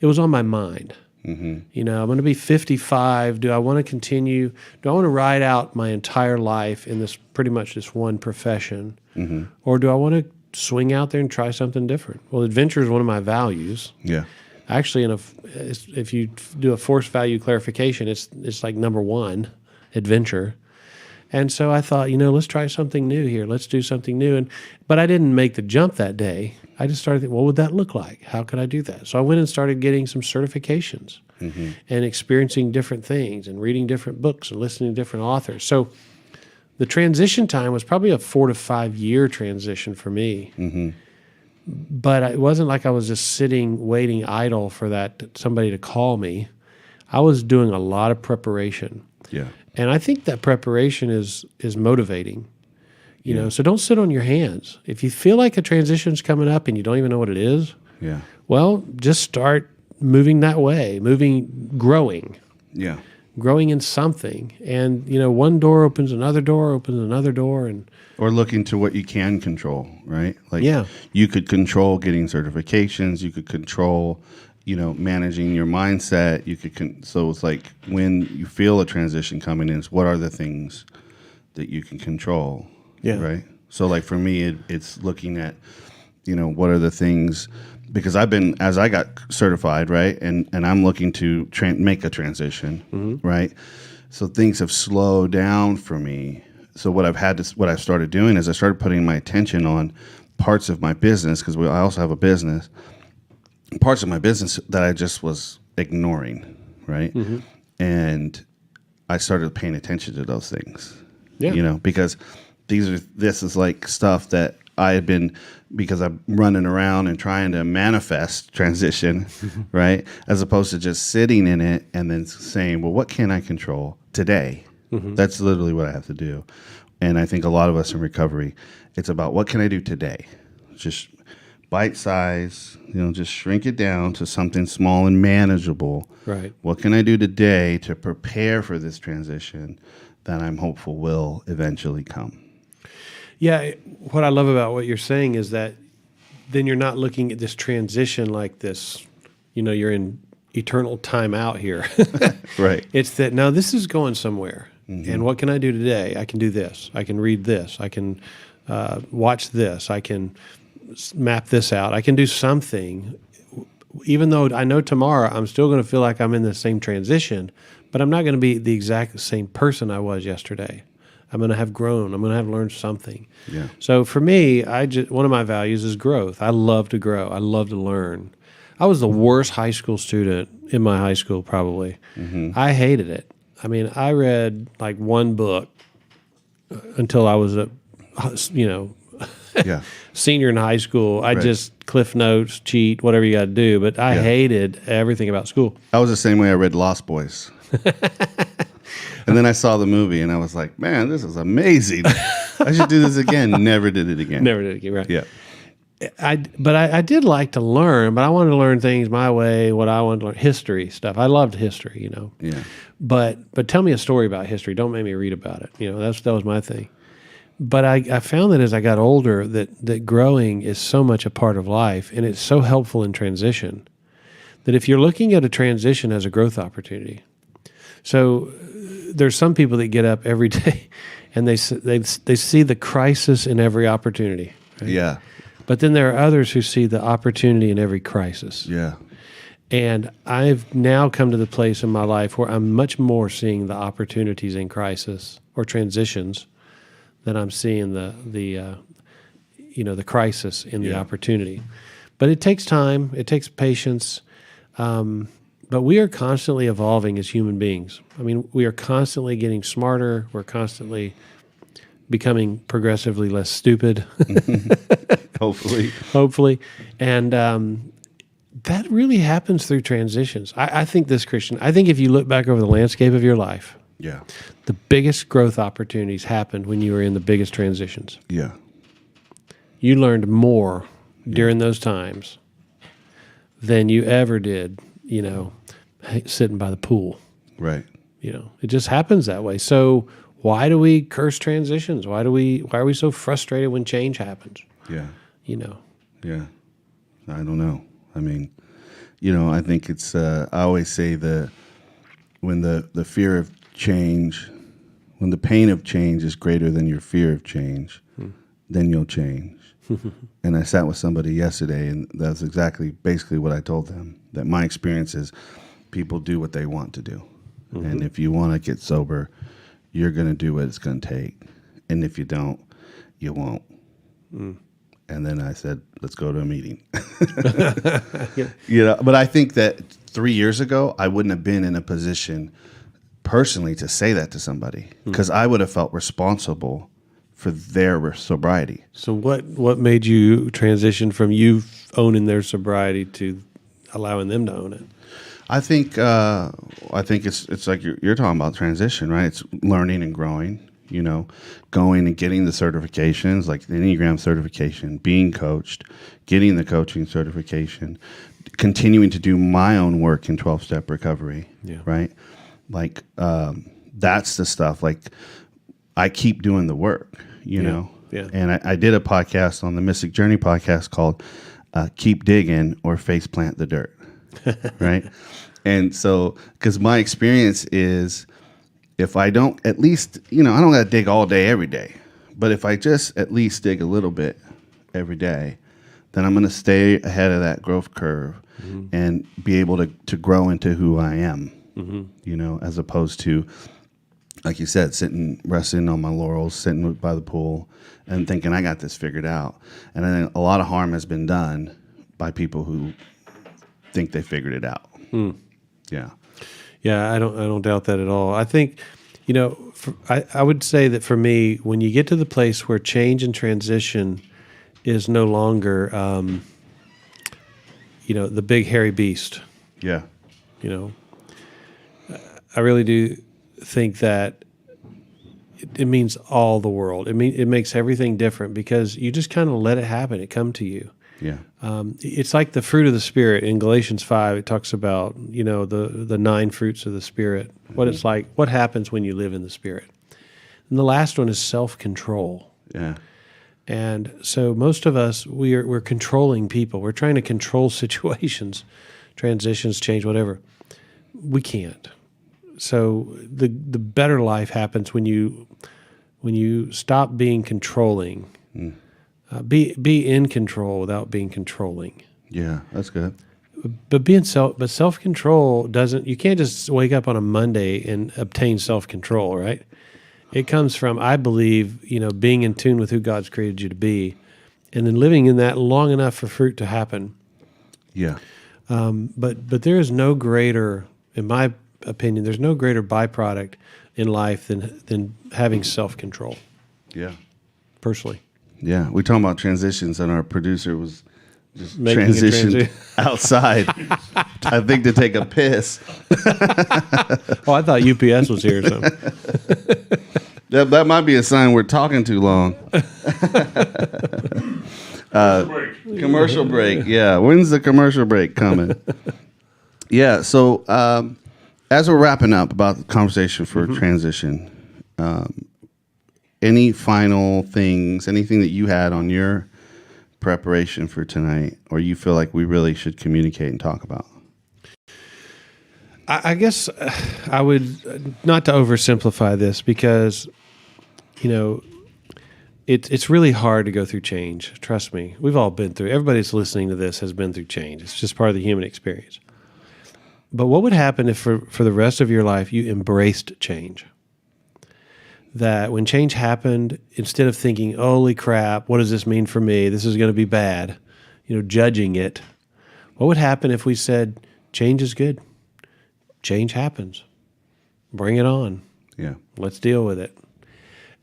Speaker 10: It was on my mind. I'm going to be 55. Do I want to continue? Do I want to ride out my entire life in pretty much this one profession? Or do I want to swing out there and try something different? Well, adventure is one of my values.
Speaker 1: Yeah.
Speaker 10: Actually, if you do a force value clarification, it's like number one, adventure. And so I thought, let's try something new here. Let's do something new. But I didn't make the jump that day. I just started thinking, what would that look like? How could I do that? So I went and started getting some certifications and experiencing different things and reading different books and listening to different authors. So the transition time was probably a 4 to 5 year transition for me. But it wasn't like I was just sitting, waiting idle for somebody to call me. I was doing a lot of preparation.
Speaker 1: Yeah.
Speaker 10: And I think that preparation is motivating, so don't sit on your hands. If you feel like a transition's coming up and you don't even know what it is, well, just start moving that way, growing. Yeah. Growing in something. And, one door opens another door,
Speaker 1: or looking to what you can control, right? Like you could control getting certifications, you could control managing your mindset. So it's like when you feel a transition coming in, what are the things that you can control?
Speaker 10: Yeah.
Speaker 1: Right. So like for me, it's looking at, what are the things, because as I got certified, right, and I'm looking to make a transition, right. So things have slowed down for me. So what I've started doing is I started putting my attention on parts of my business, because I also have a business. Parts of my business that I just was ignoring, right? And I started paying attention to those things, because this is like stuff that I had been, because I'm running around and trying to manifest transition, right? As opposed to just sitting in it and then saying, well, what can I control today? That's literally what I have to do. And I think a lot of us in recovery, it's about what can I do today? Just bite size, just shrink it down to something small and manageable.
Speaker 10: Right.
Speaker 1: What can I do today to prepare for this transition that I'm hopeful will eventually come.
Speaker 10: Yeah, what I love about what you're saying is that then you're not looking at this transition like this, you're in eternal time out here.
Speaker 1: Right.
Speaker 10: It's that now this is going somewhere. And what can I do today? I can do this. I can read this. I can watch this. I can map this out. I can do something. Even though I know tomorrow I'm still going to feel like I'm in the same transition, but I'm not going to be the exact same person I was yesterday. I'm going to have grown. I'm going to have learned something.
Speaker 1: Yeah.
Speaker 10: So for me, one of my values is growth. I love to grow. I love to learn. I was the worst high school student in my high school, probably. I hated it. I mean, I read like one book until I was senior in high school. I just cliff notes, cheat, whatever you got to do. But I hated everything about school.
Speaker 1: I was the same way. I read Lost Boys. And then I saw the movie and I was like, man, this is amazing. I should do this again. Never did it again.
Speaker 10: Never did it again, right.
Speaker 1: Yeah.
Speaker 10: But I did like to learn, but I wanted to learn things my way, what I wanted to learn, history stuff. I loved history,
Speaker 1: Yeah.
Speaker 10: But tell me a story about history. Don't make me read about it. That was my thing. But I found that as I got older that growing is so much a part of life, and it's so helpful in transition that if you're looking at a transition as a growth opportunity. So there's some people that get up every day and they see the crisis in every opportunity. Right?
Speaker 1: Yeah.
Speaker 10: But then there are others who see the opportunity in every crisis.
Speaker 1: Yeah.
Speaker 10: And I've now come to the place in my life where I'm much more seeing the opportunities in crisis or transitions than I'm seeing the crisis in the opportunity. But it takes time. It takes patience. But we are constantly evolving as human beings. I mean, we are constantly getting smarter. We're constantly becoming progressively less stupid. Hopefully. And that really happens through transitions. I think Christian, I think if you look back over the landscape of your life, the biggest growth opportunities happened when you were in the biggest transitions.
Speaker 1: Yeah.
Speaker 10: You learned more during those times than you ever did, sitting by the pool.
Speaker 1: Right.
Speaker 10: It just happens that way. So why do we curse transitions? Why are we so frustrated when change happens?
Speaker 1: Yeah.
Speaker 10: Yeah.
Speaker 1: I don't know. I mean, I think it's, I always say when the fear of change, when the pain of change is greater than your fear of change, then you'll change. And I sat with somebody yesterday, and that's basically what I told them, that my experience is people do what they want to do. And if you want to get sober, you're going to do what it's going to take. And if you don't, you won't. And then I said, let's go to a meeting. But I think that 3 years ago, I wouldn't have been in a position personally to say that to somebody, because I would have felt responsible for their sobriety. So
Speaker 10: what made you transition from you owning their sobriety to allowing them to own it?
Speaker 1: I think it's like you're talking about transition, right? It's learning and growing, going and getting the certifications, like the Enneagram certification, being coached, getting the coaching certification, continuing to do my own work in 12-step recovery, right? Like that's the stuff. Like I keep doing the work, know?
Speaker 10: Yeah.
Speaker 1: And I did a podcast on the Mystic Journey podcast called Keep Digging or Face Plant the Dirt, right? And so, because my experience is, if I don't at least, I don't got to dig all day every day, but if I just at least dig a little bit every day, then I'm going to stay ahead of that growth curve and be able to grow into who I am, as opposed to, like you said, resting on my laurels, sitting by the pool and thinking I got this figured out. And then a lot of harm has been done by people who think they figured it out. Yeah.
Speaker 10: Yeah, I don't doubt that at all. I think, I would say that for me, when you get to the place where change and transition is no longer, the big hairy beast.
Speaker 1: Yeah.
Speaker 10: I really do think that it means all the world. It makes everything different because you just kind of let it happen. It come to you.
Speaker 1: Yeah.
Speaker 10: It's like the fruit of the Spirit in Galatians 5. It talks about, the 9 fruits of the Spirit, what it's like, what happens when you live in the Spirit. And the last one is self-control.
Speaker 1: Yeah.
Speaker 10: And so most of us, we're controlling people. We're trying to control situations, transitions, change, whatever. We can't. So the better life happens when you stop being controlling. Be in control without being controlling.
Speaker 1: Yeah, that's good.
Speaker 10: But self-control doesn't. You can't just wake up on a Monday and obtain self-control, right? It comes from, I believe, being in tune with who God's created you to be, and then living in that long enough for fruit to happen.
Speaker 1: Yeah.
Speaker 10: But there is no greater, in my opinion, there's no greater byproduct in life than having self-control.
Speaker 1: Yeah.
Speaker 10: Personally.
Speaker 1: Yeah. We talking about transitions, and our producer was just
Speaker 10: Making a
Speaker 1: transitioned outside, I think, to take a piss.
Speaker 10: Oh, I thought UPS was here or something.
Speaker 1: That might be a sign we're talking too long. Commercial break. Yeah. When's the commercial break coming? Yeah. So as we're wrapping up about the conversation for transition, any final things, anything that you had on your preparation for tonight, or you feel like we really should communicate and talk about?
Speaker 10: I guess I would, not to oversimplify this, because it's really hard to go through change. Trust me, we've all been through. Everybody that's listening to this has been through change. It's just part of the human experience. But what would happen if for the rest of your life you embraced change? That when change happened, instead of thinking, holy crap, what does this mean for me? This is going to be bad, judging it. What would happen if we said, change is good? Change happens. Bring it on.
Speaker 1: Yeah.
Speaker 10: Let's deal with it.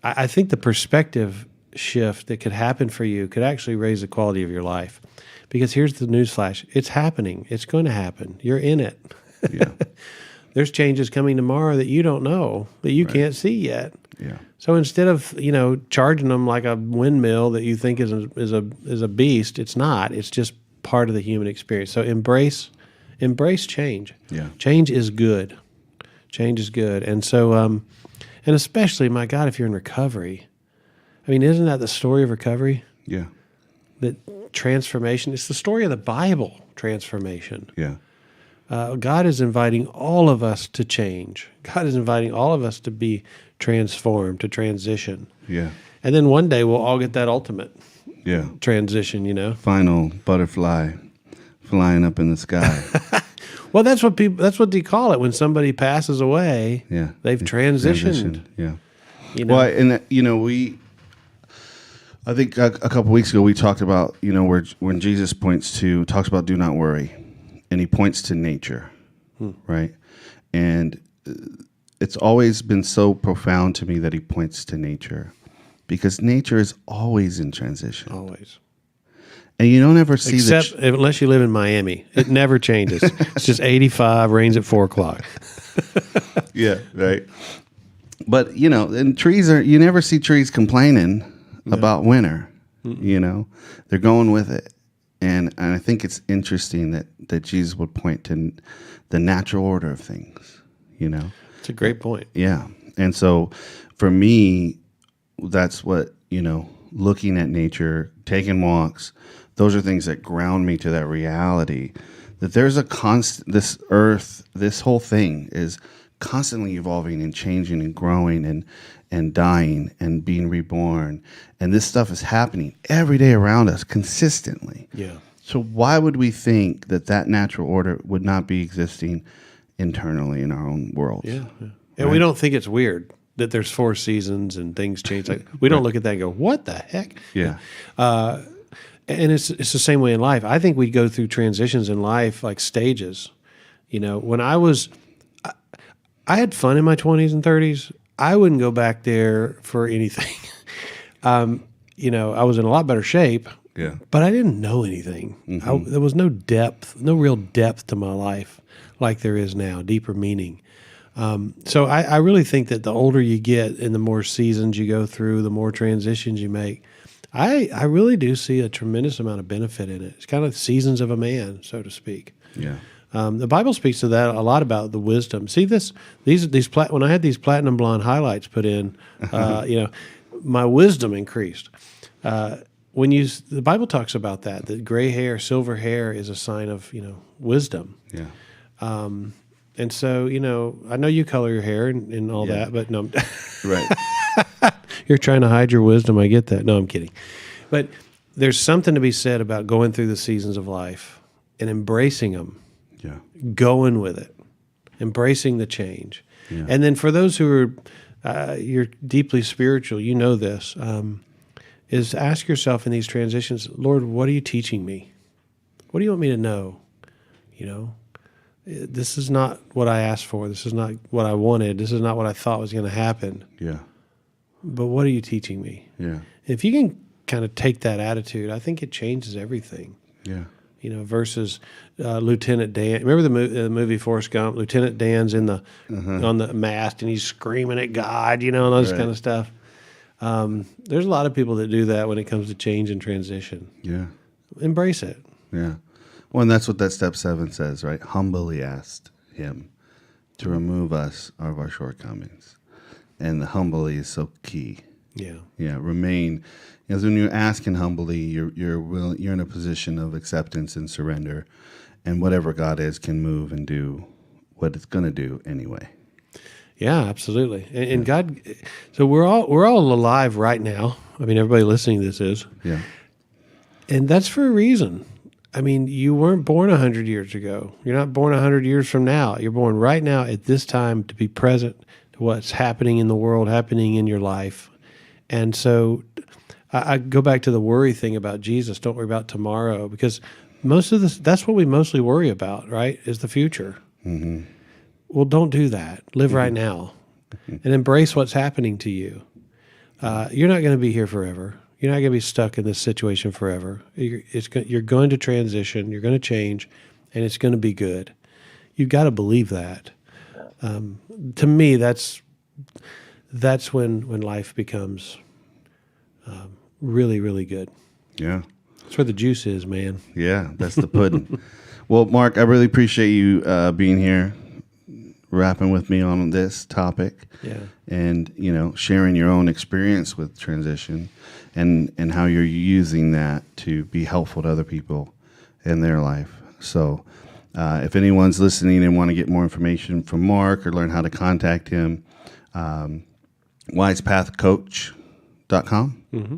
Speaker 10: I think the perspective shift that could happen for you could actually raise the quality of your life. Because here's the newsflash. It's happening. It's going to happen. You're in it.
Speaker 1: Yeah.
Speaker 10: There's changes coming tomorrow that you don't know, that you can't see yet.
Speaker 1: Yeah.
Speaker 10: So instead of, charging them like a windmill that you think is a beast, it's not. It's just part of the human experience. So embrace change.
Speaker 1: Yeah.
Speaker 10: Change is good. Change is good. And so, and especially, my God, if you're in recovery, I mean, isn't that the story of recovery?
Speaker 1: Yeah.
Speaker 10: That transformation, it's the story of the Bible, transformation.
Speaker 1: Yeah.
Speaker 10: God is inviting all of us to change. God is inviting all of us to be transformed, to transition.
Speaker 1: Yeah.
Speaker 10: And then one day we'll all get that ultimate transition,
Speaker 1: Final butterfly flying up in the sky.
Speaker 10: Well, that's what they call it when somebody passes away.
Speaker 1: Yeah.
Speaker 10: They've transitioned.
Speaker 1: Yeah.
Speaker 10: Well,
Speaker 1: and I think a couple weeks ago we talked about, when Jesus talks about do not worry, and he points to nature, right? And it's always been so profound to me that he points to nature, because nature is always in transition.
Speaker 10: Always.
Speaker 1: And you don't ever see
Speaker 10: except unless you live in Miami. It never changes. It's just 85, rains at 4:00.
Speaker 1: Yeah, right. But, and you never see trees complaining about winter. They're going with it. And I think it's interesting that Jesus would point to the natural order of things,
Speaker 10: It's a great point.
Speaker 1: Yeah. And so for me, that's what, looking at nature, taking walks, those are things that ground me to that reality that there's a constant, this earth, this whole thing is constantly evolving and changing and growing and dying and being reborn. And this stuff is happening every day around us consistently.
Speaker 10: Yeah.
Speaker 1: So why would we think that natural order would not be existing internally in our own world?
Speaker 10: Yeah. And we don't think it's weird that there's 4 seasons and things change. Like, we don't look at that and go, what the heck?
Speaker 1: Yeah.
Speaker 10: And it's the same way in life. I think we go through transitions in life like stages. When I had fun in my 20s and 30s. I wouldn't go back there for anything. I was in a lot better shape.
Speaker 1: Yeah.
Speaker 10: But I didn't know anything.
Speaker 1: Mm-hmm.
Speaker 10: There was no depth, no real depth to my life like there is now, deeper meaning. So I really think that the older you get and the more seasons you go through, the more transitions you make, I really do see a tremendous amount of benefit in it. It's kind of seasons of a man, so to speak.
Speaker 1: Yeah.
Speaker 10: The Bible speaks to that a lot about the wisdom. See when I had these platinum blonde highlights put in, my wisdom increased. The Bible talks about that gray hair, silver hair is a sign of, wisdom.
Speaker 1: Yeah.
Speaker 10: And so, I know you color your hair and all that, but no.
Speaker 1: Right.
Speaker 10: You're trying to hide your wisdom. I get that. No, I'm kidding. But there's something to be said about going through the seasons of life and embracing them.
Speaker 1: Yeah.
Speaker 10: Going with it, embracing the change.
Speaker 1: Yeah.
Speaker 10: And then for those who are, you're deeply spiritual, you know this, is ask yourself in these transitions, Lord, what are you teaching me? What do you want me to know? This is not what I asked for. This is not what I wanted. This is not what I thought was going to happen.
Speaker 1: Yeah.
Speaker 10: But what are you teaching me?
Speaker 1: Yeah.
Speaker 10: If you can kind of take that attitude, I think it changes everything.
Speaker 1: Yeah.
Speaker 10: Versus Lieutenant Dan. Remember the movie Forrest Gump? Lieutenant Dan's on the mast and he's screaming at God, and all this kind of stuff. There's a lot of people that do that when it comes to change and transition.
Speaker 1: Yeah.
Speaker 10: Embrace it.
Speaker 1: Yeah. Well, and that's what that step 7 says, right? Humbly asked him to remove us of our shortcomings. And the humbly is so key.
Speaker 10: Yeah.
Speaker 1: Yeah. Remain. Because when you're asking humbly, you're in a position of acceptance and surrender, and whatever God is can move and do what it's going to do anyway.
Speaker 10: Yeah, absolutely. And God, so we're all alive right now. I mean, everybody listening to this is.
Speaker 1: Yeah.
Speaker 10: And that's for a reason. I mean, you weren't born 100 years ago. You're not born 100 years from now. You're born right now at this time to be present to what's happening in the world, happening in your life. And so I go back to the worry thing about Jesus. Don't worry about tomorrow, because most of this, that's what we mostly worry about, right? Is the future.
Speaker 1: Mm-hmm.
Speaker 10: Well, don't do that. Live right now and embrace what's happening to you. You're not going to be here forever. You're not going to be stuck in this situation forever. You're going to transition. You're going to change, and it's going to be good. You've got to believe that. To me, that's when life becomes really, really good.
Speaker 1: Yeah.
Speaker 10: That's where the juice is, man.
Speaker 1: Yeah, that's the pudding. Well, Mark, I really appreciate you being here, rapping with me on this topic.
Speaker 10: Yeah.
Speaker 1: And, sharing your own experience with transition and how you're using that to be helpful to other people in their life. So if anyone's listening and want to get more information from Mark or learn how to contact him, wisepathcoach.com.
Speaker 10: Mm-hmm.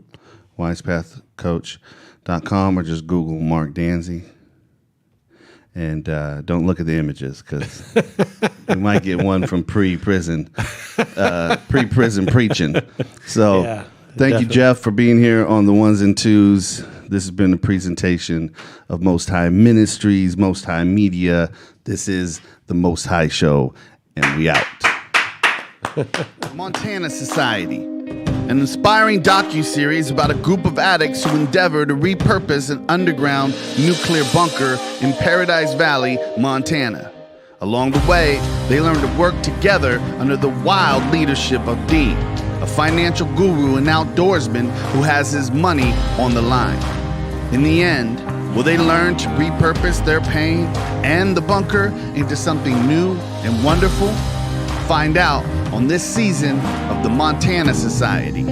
Speaker 1: wisepathcoach.com, or just Google Mark Danzey. And don't look at the images, because you might get one from pre-prison preaching. So thank you, Jeff, for being here on the Ones and Twos. This has been a presentation of Most High Ministries, Most High Media. This is the Most High Show, and we out.
Speaker 2: Montana Society, an inspiring docuseries about a group of addicts who endeavor to repurpose an underground nuclear bunker in Paradise Valley, Montana. Along the way, they learn to work together under the wild leadership of Dean, a financial guru and outdoorsman who has his money on the line. In the end, will they learn to repurpose their pain and the bunker into something new and wonderful? Find out on this season of the Montana Society.